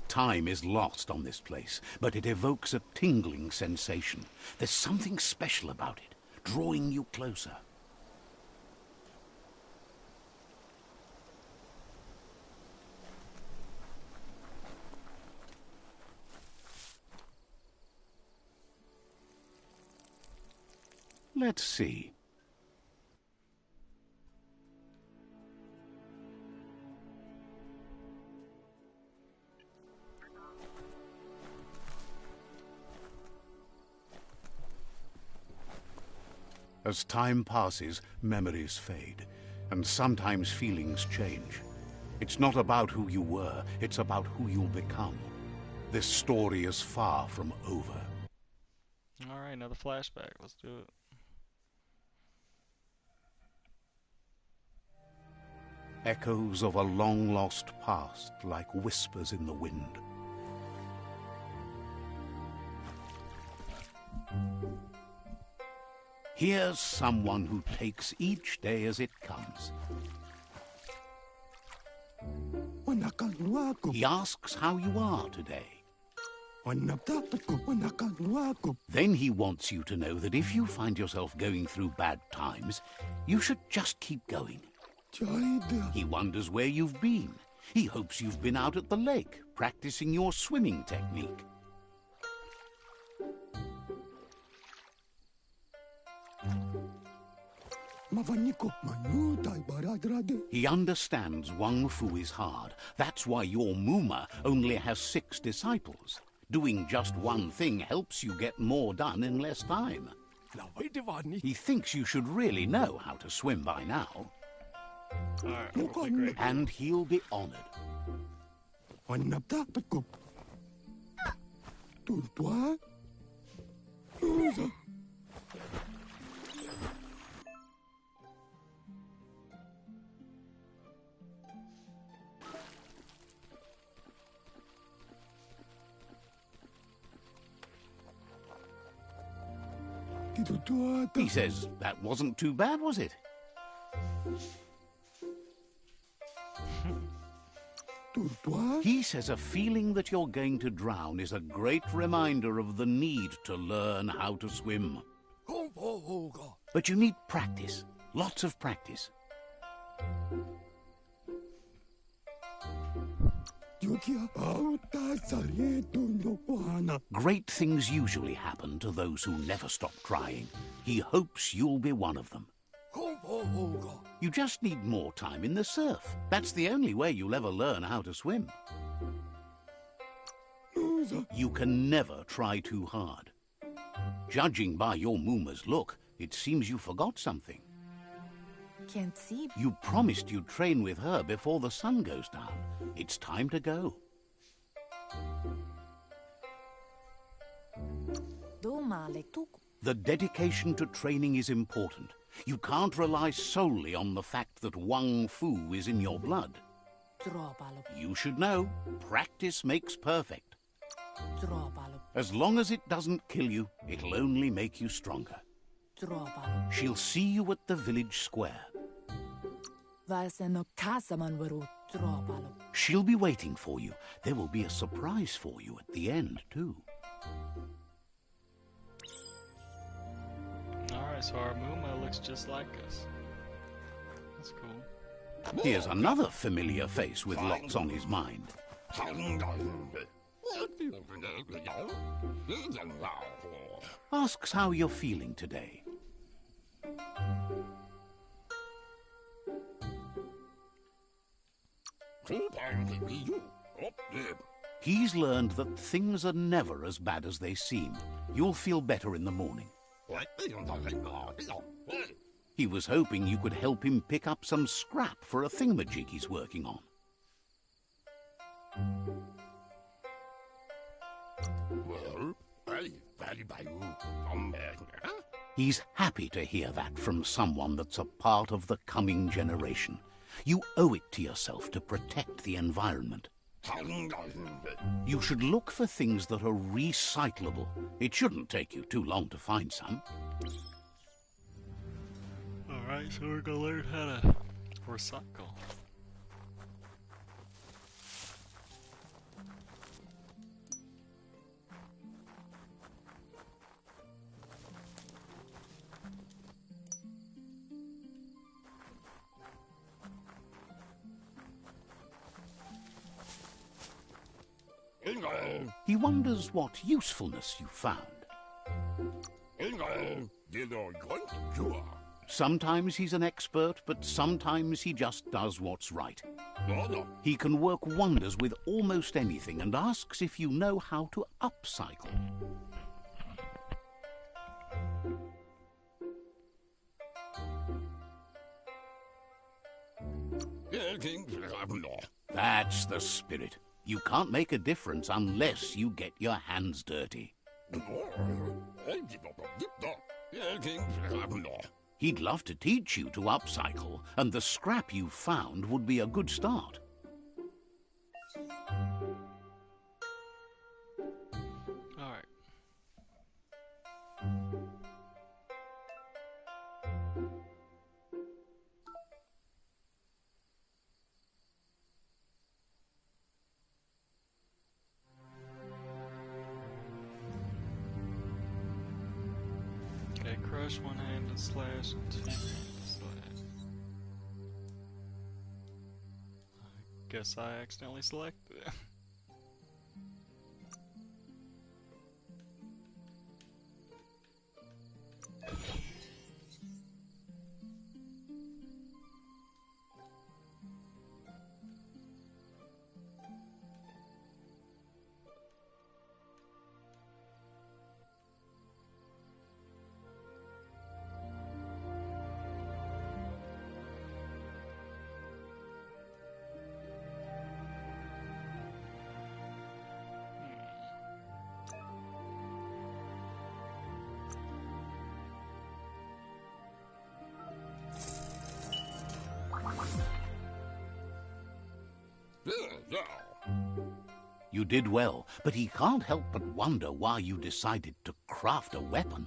Time is lost on this place, but it evokes a tingling sensation. There's something special about it, drawing you closer. Let's see. As time passes, memories fade, and sometimes feelings change. It's not about who you were, it's about who you'll become. This story is far from over. Alright, another flashback. Let's do it. Echoes of a long-lost past, like whispers in the wind. Here's someone who takes each day as it comes. He asks how you are today. Then he wants you to know that if you find yourself going through bad times, you should just keep going. He wonders where you've been. He hopes you've been out at the lake, practicing your swimming technique. He understands Wang Fu is hard. That's why your Muma only has 6 disciples. Doing just one thing helps you get more done in less time. He thinks you should really know how to swim by now. Alright, we'll play great. And he'll be honored. He says, that wasn't too bad, was it? He says a feeling that you're going to drown is a great reminder of the need to learn how to swim. But you need practice, lots of practice. Great things usually happen to those who never stop trying. He hopes you'll be one of them. You just need more time in the surf. That's the only way you'll ever learn how to swim. You can never try too hard. Judging by your Mooma's look, it seems you forgot something. Can't see. You promised you'd train with her before the sun goes down. It's time to go. The dedication to training is important. You can't rely solely on the fact that Wang Fu is in your blood. You should know, practice makes perfect. As long as it doesn't kill you, it'll only make you stronger. She'll see you at the village square. She'll be waiting for you. There will be a surprise for you at the end, too. Alright, so our Mooma looks just like us. That's cool. Here's another familiar face with lots on his mind. Asks how you're feeling today. He's learned that things are never as bad as they seem. You'll feel better in the morning. He was hoping you could help him pick up some scrap for a thingamajig he's working on. He's happy to hear that from someone that's a part of the coming generation. You owe it to yourself to protect the environment. You should look for things that are recyclable. It shouldn't take you too long to find some. Alright, so we're gonna learn how to recycle. He wonders what usefulness you found. Sometimes he's an expert, but sometimes he just does what's right. He can work wonders with almost anything and asks if you know how to upcycle. That's the spirit. You can't make a difference unless you get your hands dirty. He'd love to teach you to upcycle, and the scrap you found would be a good start. Alright. Okay, crush one-handed slash and two-handed slash. I guess I accidentally selected it. You did well, but he can't help but wonder why you decided to craft a weapon.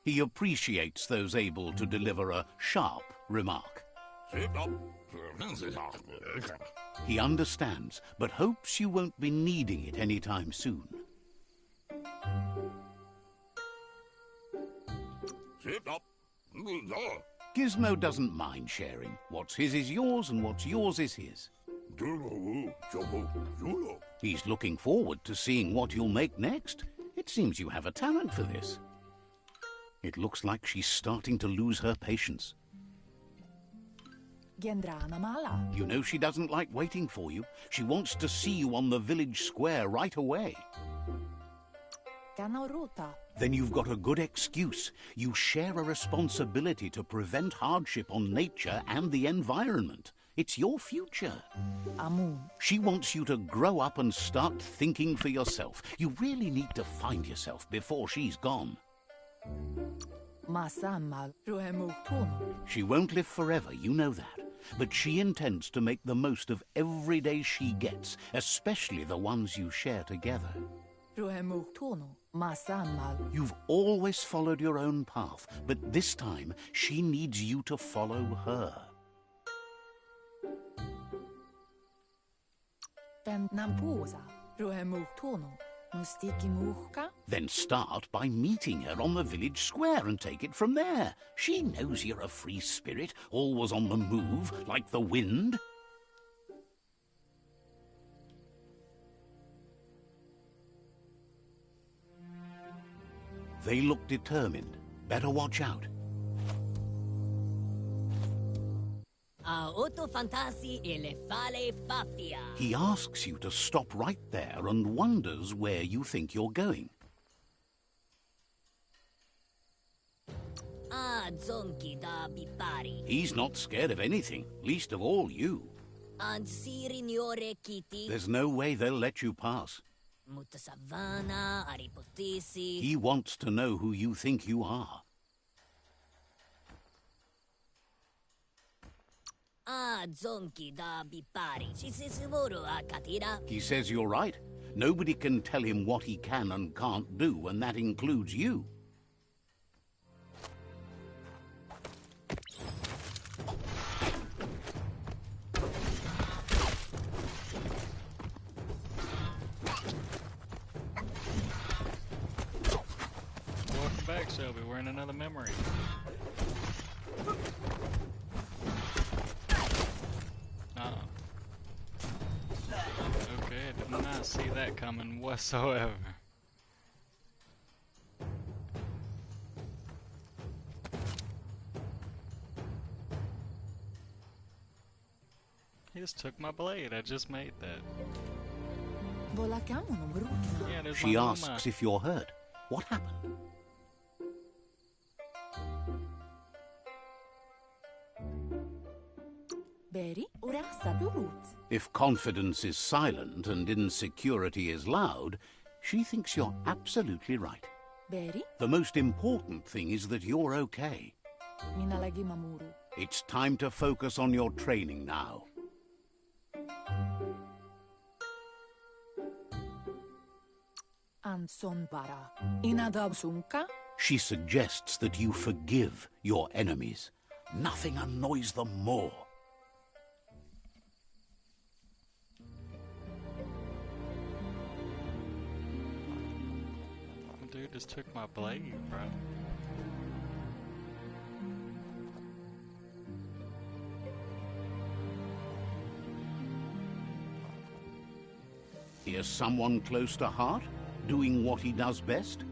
He appreciates those able to deliver a sharp remark. He understands, but hopes you won't be needing it anytime soon. Gizmo doesn't mind sharing. What's his is yours, and what's yours is his. He's looking forward to seeing what you'll make next. It seems you have a talent for this. It looks like she's starting to lose her patience. You know she doesn't like waiting for you. She wants to see you on the village square right away. Then you've got a good excuse. You share a responsibility to prevent hardship on nature and the environment. It's your future. She wants you to grow up and start thinking for yourself. You really need to find yourself before she's gone. She won't live forever, you know that. But she intends to make the most of every day she gets, especially the ones you share together. You've always followed your own path, but this time she needs you to follow her. Then start by meeting her on the village square and take it from there. She knows you're a free spirit, always on the move, like the wind. They look determined. Better watch out. He asks you to stop right there and wonders where you think you're going. He's not scared of anything, least of all you. There's no way they'll let you pass. He wants to know who you think you are. He says you're right. Nobody can tell him what he can and can't do, and that includes you. Welcome back, Shelby. We're in another memory. Okay, I did not see that coming whatsoever. He just took my blade. I just made that. Yeah, there's She my asks mama. if you're hurt. What happened? If confidence is silent and insecurity is loud, she thinks you're absolutely right. The most important thing is that you're okay. It's time to focus on your training now. She suggests that you forgive your enemies. Nothing annoys them more. Dude just took my blade, bro. Here's someone close to heart, doing what he does best.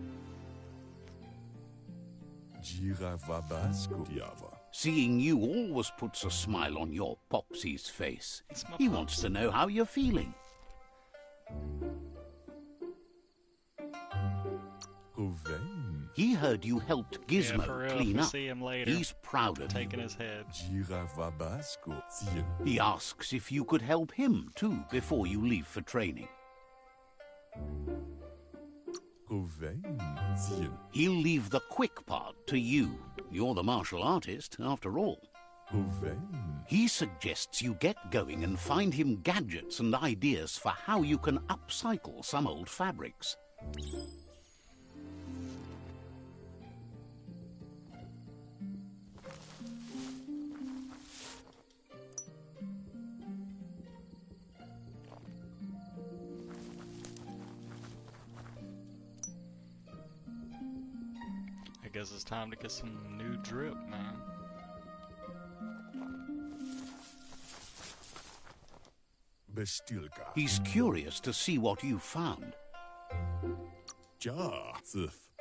Seeing you always puts a smile on your Popsy's face. He wants to know how you're feeling. He heard you helped Gizmo Yeah, for real, clean if we up. see him later, He's proud of you. taking his head. He asks if you could help him too before you leave for training. He'll leave the quick part to you. You're the martial artist, after all. He suggests you get going and find him gadgets and ideas for how you can upcycle some old fabrics. guess it's time to get some new drip, man. Bestilka. He's curious to see what you've found. Ja,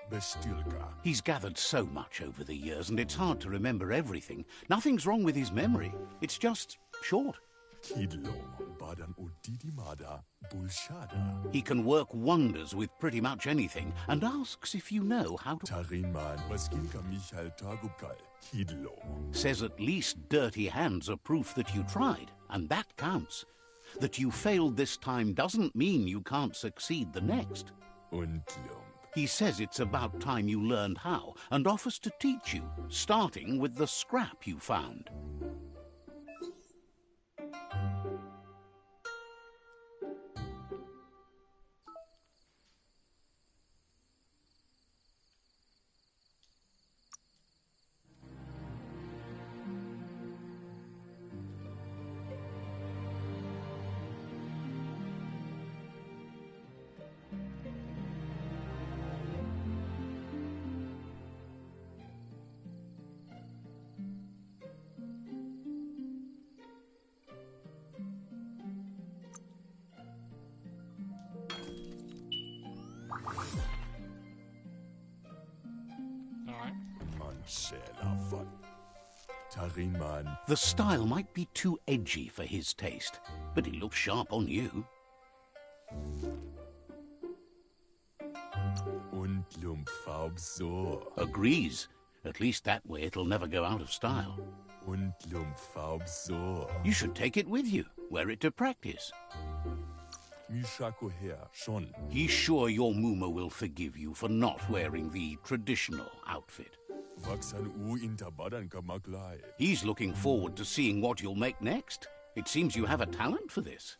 Bestilka. He's gathered so much over the years, and it's hard to remember everything. Nothing's wrong with his memory. It's just short. Kidlo, badan udidimada, bulshada. He can work wonders with pretty much anything, and asks if you know how to... Tarinman, Baskilka Michael Tagukal, Kidlo. Says at least dirty hands are proof that you tried, and that counts. That you failed this time doesn't mean you can't succeed the next. Untlum. He says it's about time you learned how, and offers to teach you, starting with the scrap you found. Anselafan. Tarinman. The style might be too edgy for his taste, but it looks sharp on you. Untlum Farbsor. Agrees. At least that way it'll never go out of style. Untlum Farbsor. You should take it with you, wear it to practice. Mishako her, Shon. He's sure your Muma will forgive you for not wearing the traditional outfit. Vaksan u intabadan kamaklai. He's looking forward to seeing what you'll make next. It seems you have a talent for this.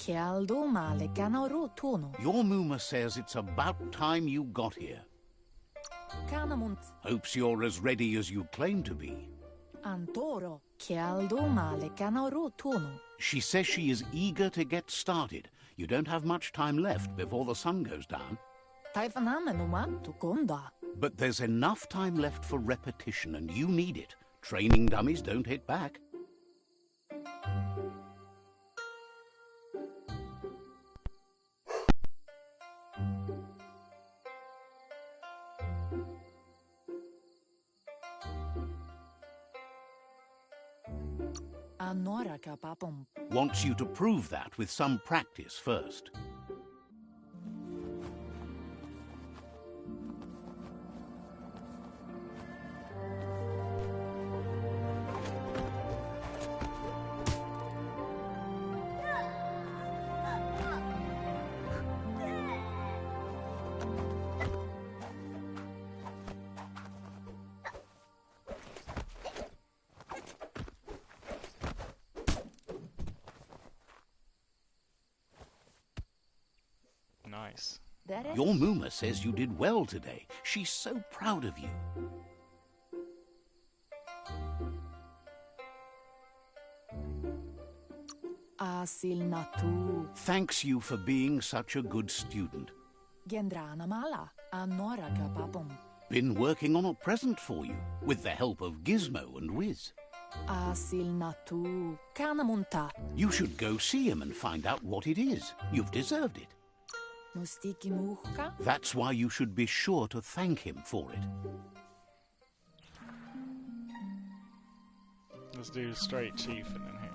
Your Muma says it's about time you got here. Hopes you're as ready as you claim to be. She says she is eager to get started. You don't have much time left before the sun goes down. But there's enough time left for repetition, and you need it. Training dummies don't hit back. Wants you to prove that with some practice first. Nice. Your Muma says you did well today. She's so proud of you. Thanks you for being such a good student. Been working on a present for you, with the help of Gizmo and Wiz. You should go see him and find out what it is. You've deserved it. That's why you should be sure to thank him for it. Let's do straight chiefing in here.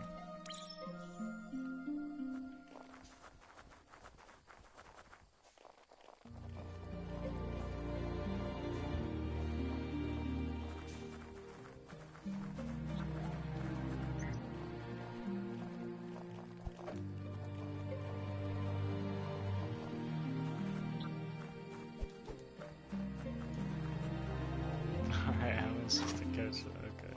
It's just a coach, okay.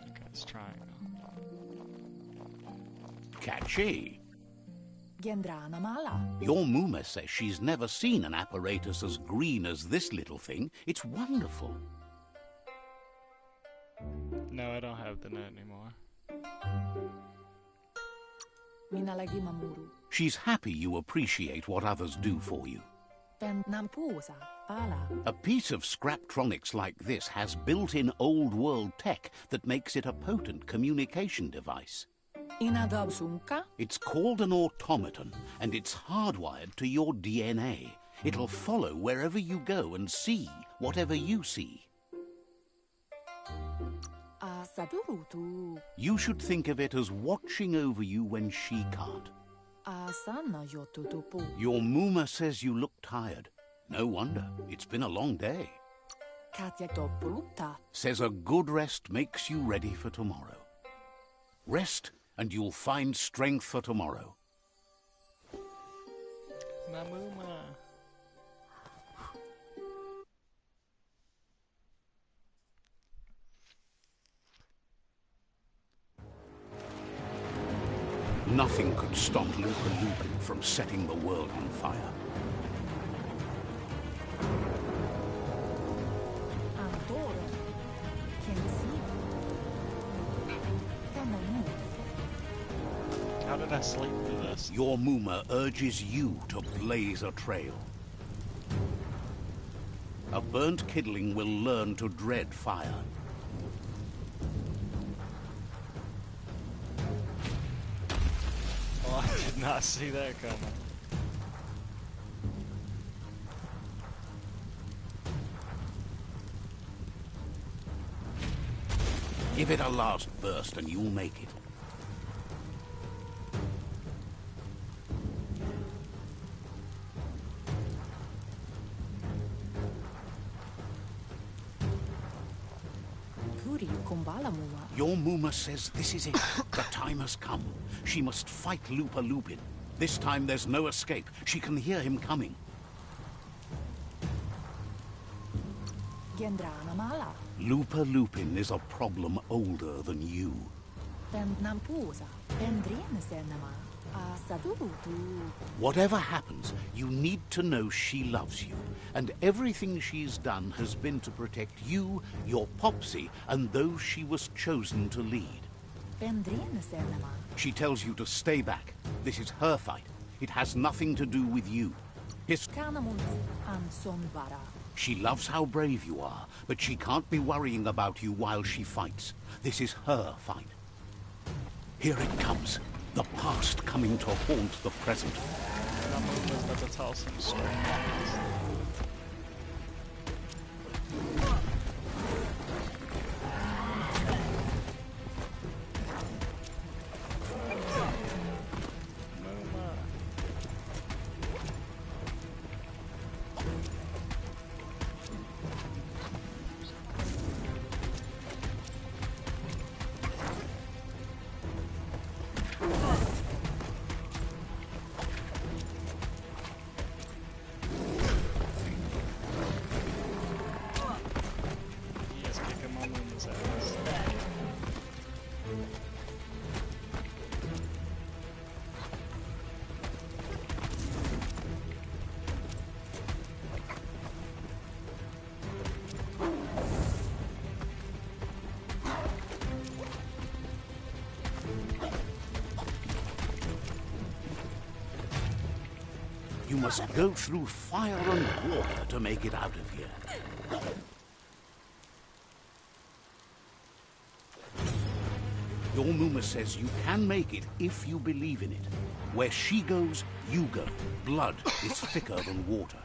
Okay, it's triangle. Catchy. Gendrana mala. Your Muma says she's never seen an apparatus as green as this little thing. It's wonderful. No, I don't have the net anymore. Minä lagi mamuru. She's happy you appreciate what others do for you. Pen nampuusa. Pala. A piece of Scraptronics like this has built-in old-world tech that makes it a potent communication device. Inagabsunka. It's called an automaton, and it's hardwired to your DNA. It'll follow wherever you go and see whatever you see. Sadurutu. You should think of it as watching over you when she can't. Sana yotutupu. Your Muma says you look tired. No wonder. It's been a long day. Katja toppulutta. Says a good rest makes you ready for tomorrow. Rest, and you'll find strength for tomorrow. Mamuma. Nothing could stop Lupa Lupin from setting the world on fire. Antoro. Kensi. Tamonu. How did I sleep through this? Your Muma urges you to blaze a trail. A burnt kidling will learn to dread fire. Oh, I did not see that coming. Give it a last burst and you'll make it. Kuri kumbala mua. Your Muma says this is it. The time has come. She must fight Lupa Lupin. This time there's no escape. She can hear him coming. Gendrana mala. Lupa Lupin is a problem older than you. Pen nampuusa. Pen drenesenema. Sadurutu. Whatever happens, you need to know she loves you. And everything she's done has been to protect you, your Popsy, and those she was chosen to lead. Pen drenesenema. She tells you to stay back. This is her fight. It has nothing to do with you. Kanamuns an sonbara. She loves how brave you are, but she can't be worrying about you while she fights. This is her fight. Here it comes. The past coming to haunt the present. Mamuma's about to toss some strings. Yes, kicking Mamuma's ass. You must go through fire and water to make it out of here. Your Muma says you can make it if you believe in it. Where she goes, you go. Blood is thicker than water.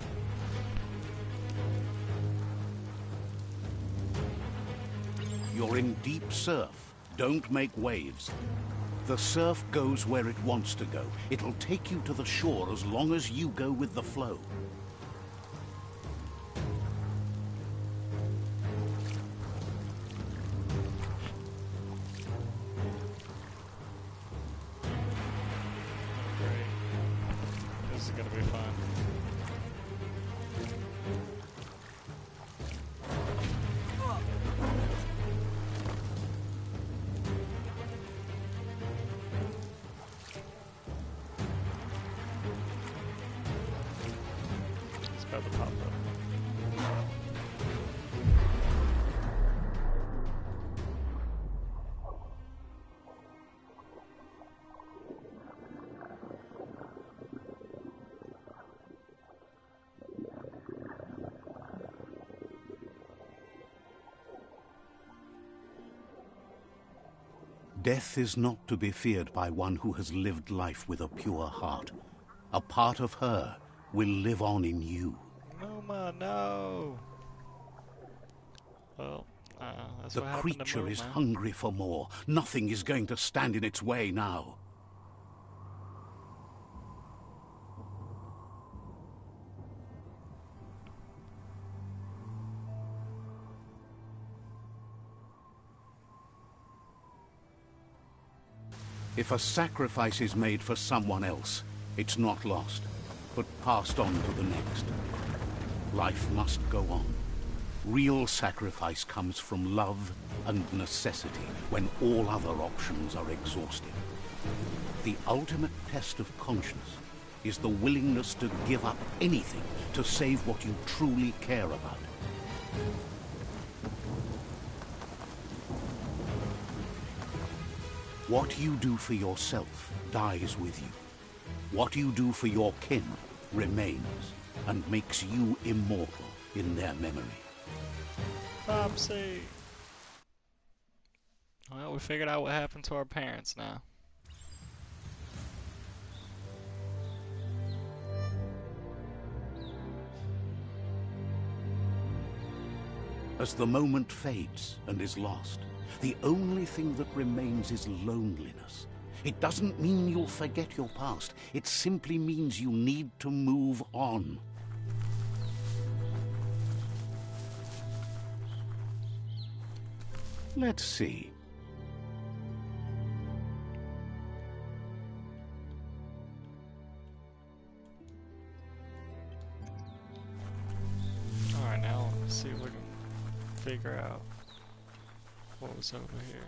You're in deep surf. Don't make waves. The surf goes where it wants to go. It'll take you to the shore as long as you go with the flow. Great. This is gonna be fun. for the pop-up. Death is not to be feared by one who has lived life with a pure heart. A part of her will live on in you. Numa, no! Well, that's The what happened to creature Moon, is man. hungry for more. Nothing is going to stand in its way now. If a sacrifice is made for someone else, it's not lost, but passed on to the next. Life must go on. Real sacrifice comes from love and necessity when all other options are exhausted. The ultimate test of conscience is the willingness to give up anything to save what you truly care about. What you do for yourself dies with you. What you do for your kin remains and makes you immortal in their memory. Popsy! Well, we figured out what happened to our parents now. As the moment fades and is lost, the only thing that remains is loneliness. It doesn't mean you'll forget your past. It simply means you need to move on. Let's see. Alright, now let's see if we can figure out what was over here.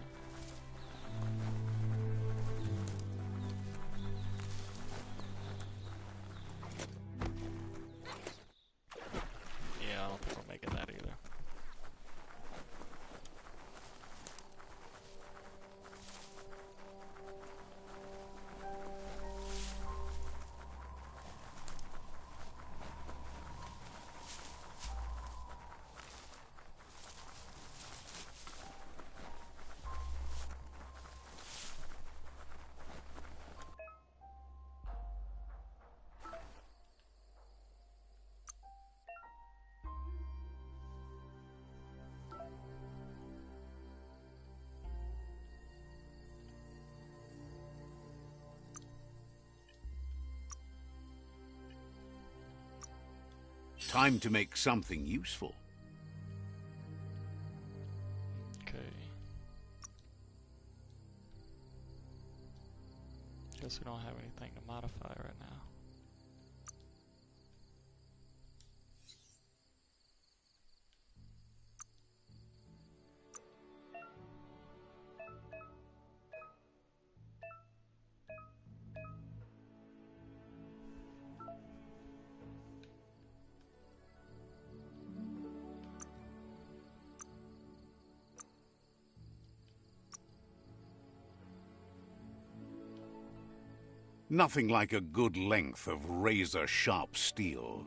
Yeah, I don't think we're making that either. Time to make something useful. Okay. Guess we don't have anything to modify right now. Nothing like a good length of razor-sharp steel.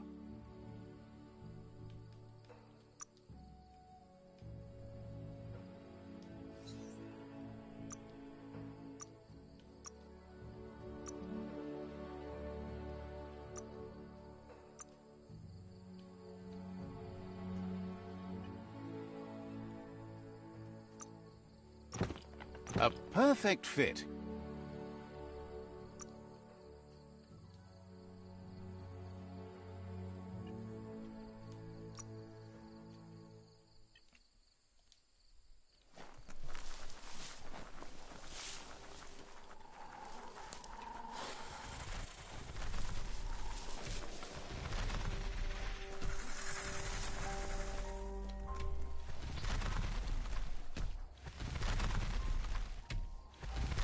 A perfect fit.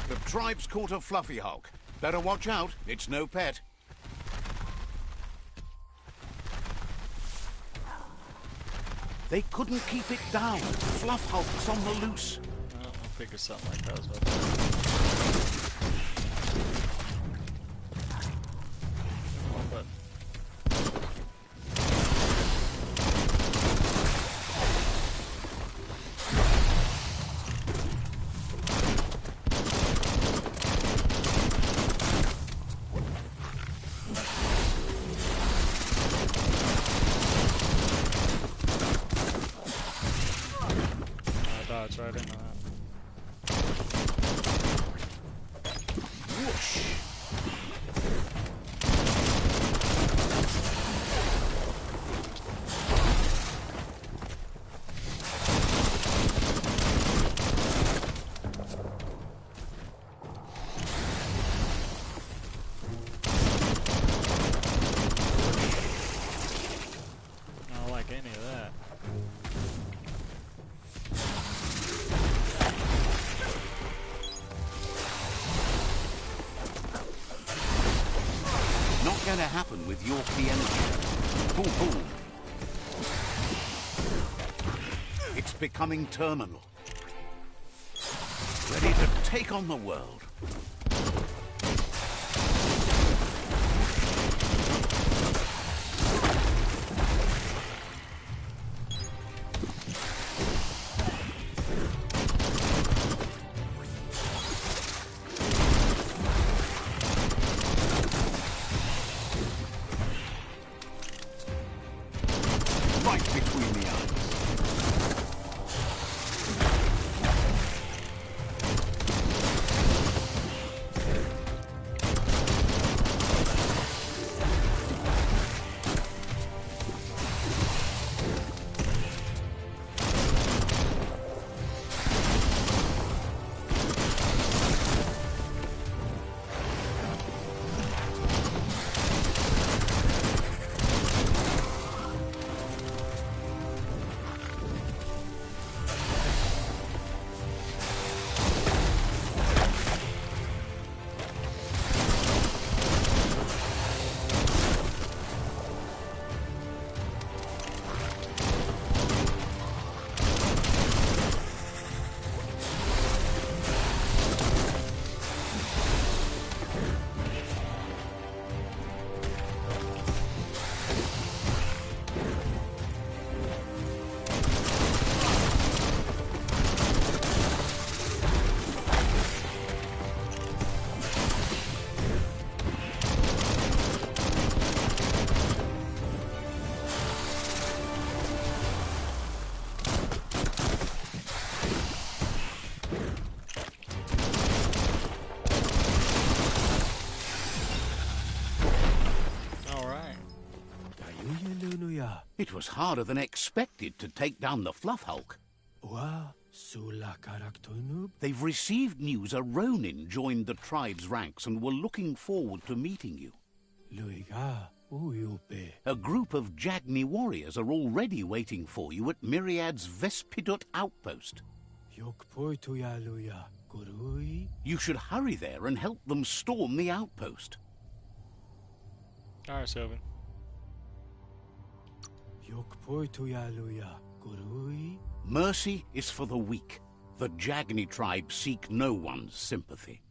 The tribe's caught a fluffy hulk. Better watch out, it's no pet. They couldn't keep it down. Fluff Hulk's on the loose. I'll figure something like that was about but dodge right into that. Whoosh! I don't like any of that. Not gonna happen with your key energy. Boom, boom. It's becoming terminal. Ready to take on the world. Right between the eyes. It was harder than expected to take down the Fluff Hulk. They've received news a Ronin joined the tribe's ranks and were looking forward to meeting you. A group of Jagni warriors are already waiting for you at Myriad's Vespidut outpost. You should hurry there and help them storm the outpost. Alright, Sylvan. Mercy is for the weak. The Jagni tribe seek no one's sympathy.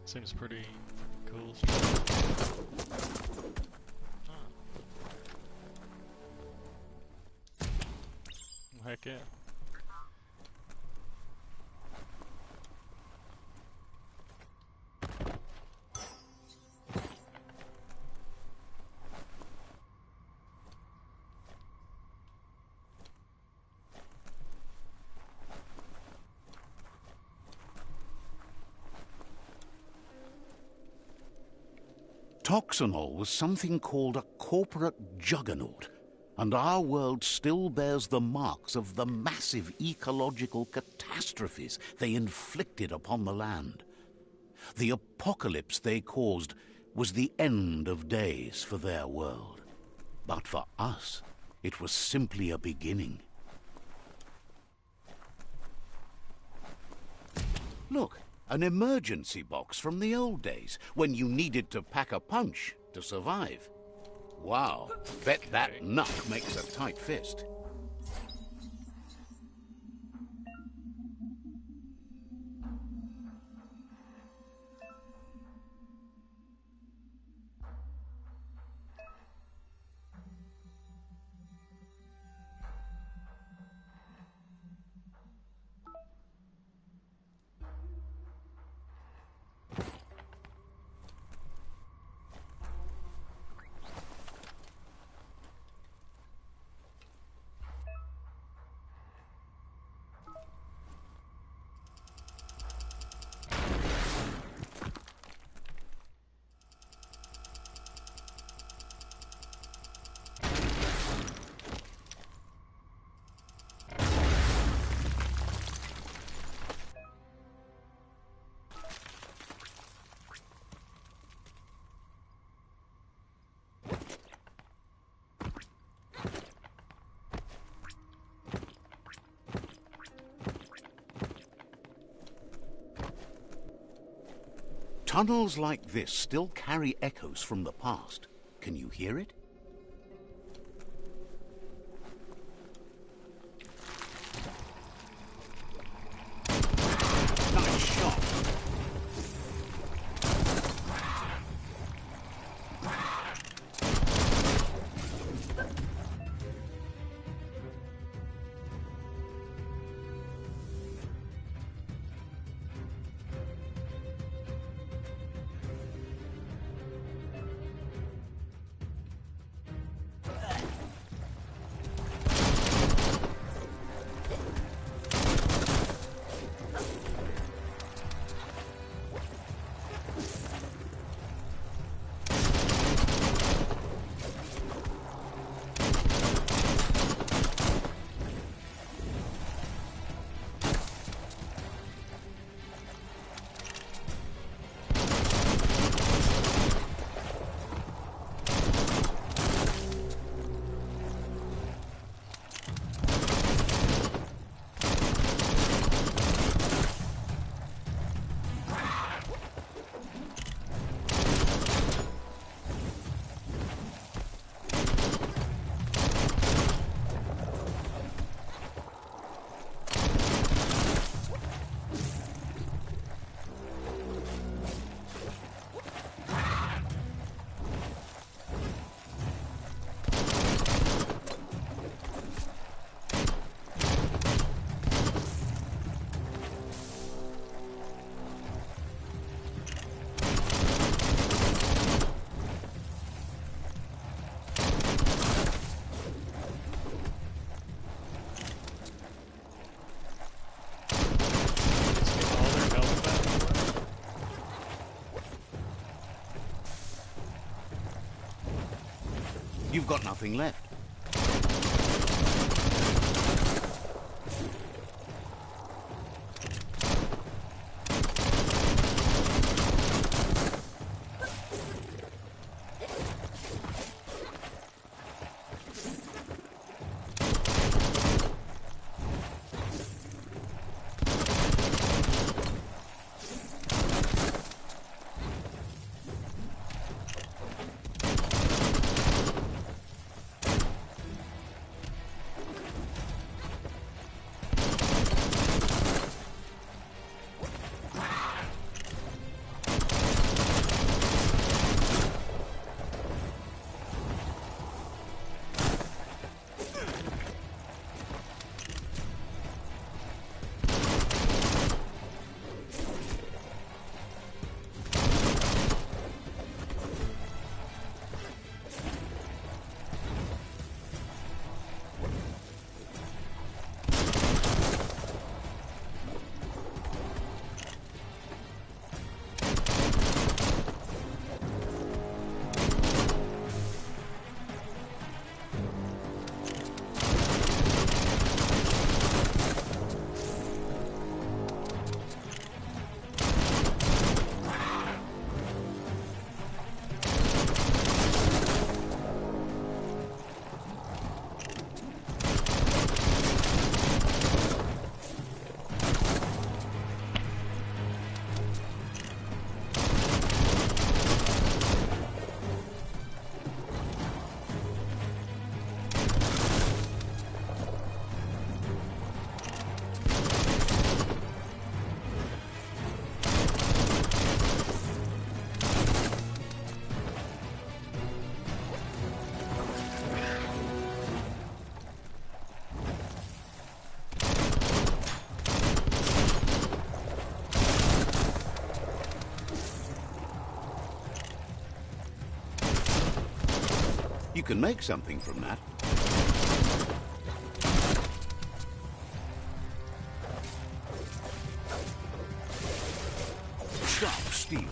Seems pretty cool. like it. Toxanol was something called a corporate juggernaut, and our world still bears the marks of the massive ecological catastrophes they inflicted upon the land. The apocalypse they caused was the end of days for their world. But for us, it was simply a beginning. Look, an emergency box from the old days, when you needed to pack a punch to survive. Wow, bet that nut makes a tight fist. Tunnels like this still carry echoes from the past. Can you hear it? Nice shot. You've got nothing left. You can make something from that. Sharp steel.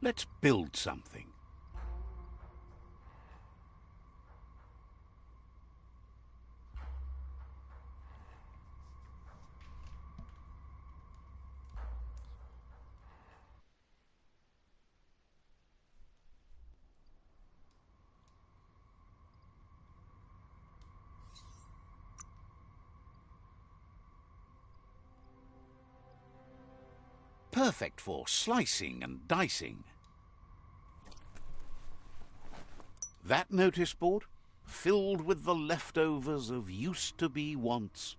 Let's build something. Perfect for slicing and dicing. That notice board, filled with the leftovers of used-to-be wants.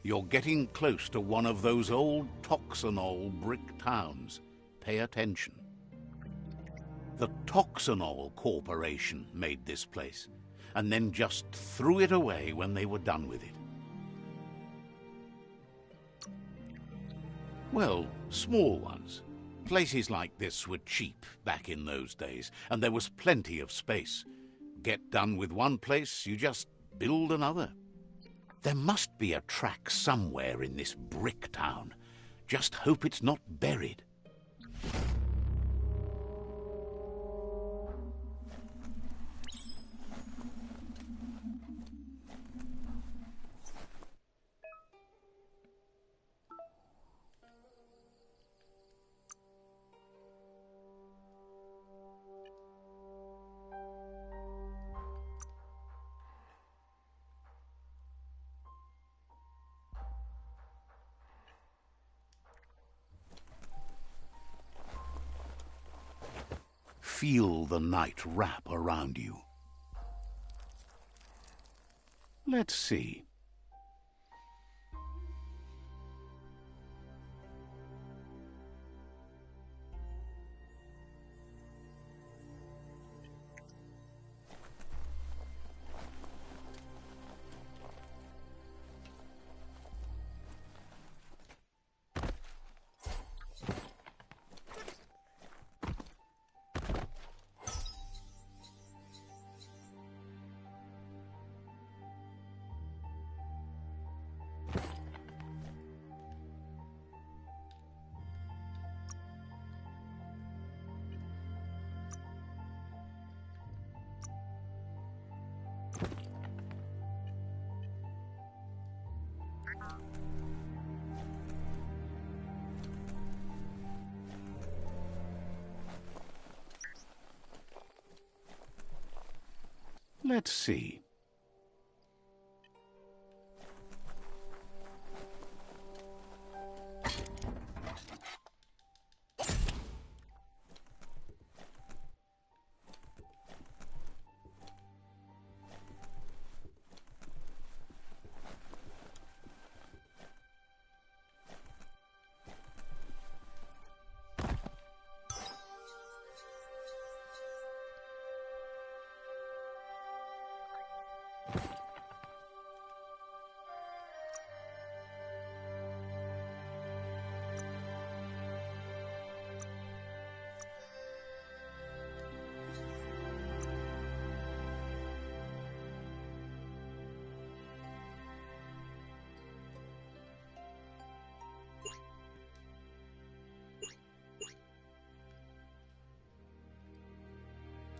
You're getting close to one of those old Toxanol brick towns. Pay attention. The Toxanol Corporation made this place, and then just threw it away when they were done with it. Well, small ones. Places like this were cheap back in those days, and there was plenty of space. Get done with one place, you just build another. There must be a track somewhere in this brick town. Just hope it's not buried. Feel the night wrap around you. Let's see. Let's see.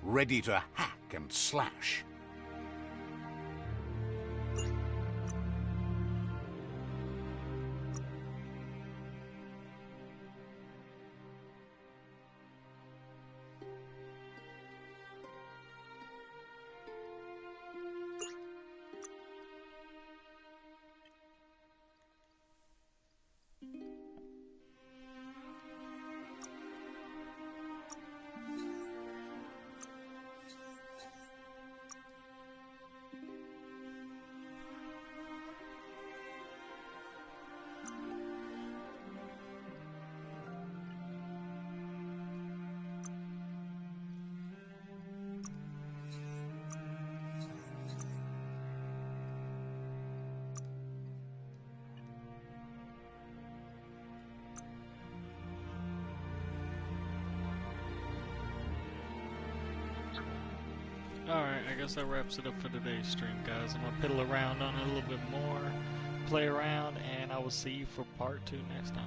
Ready to hack and slash. Alright, I guess that wraps it up for today's stream, guys. I'm gonna piddle around on it a little bit more, play around, and I will see you for part 2 next time.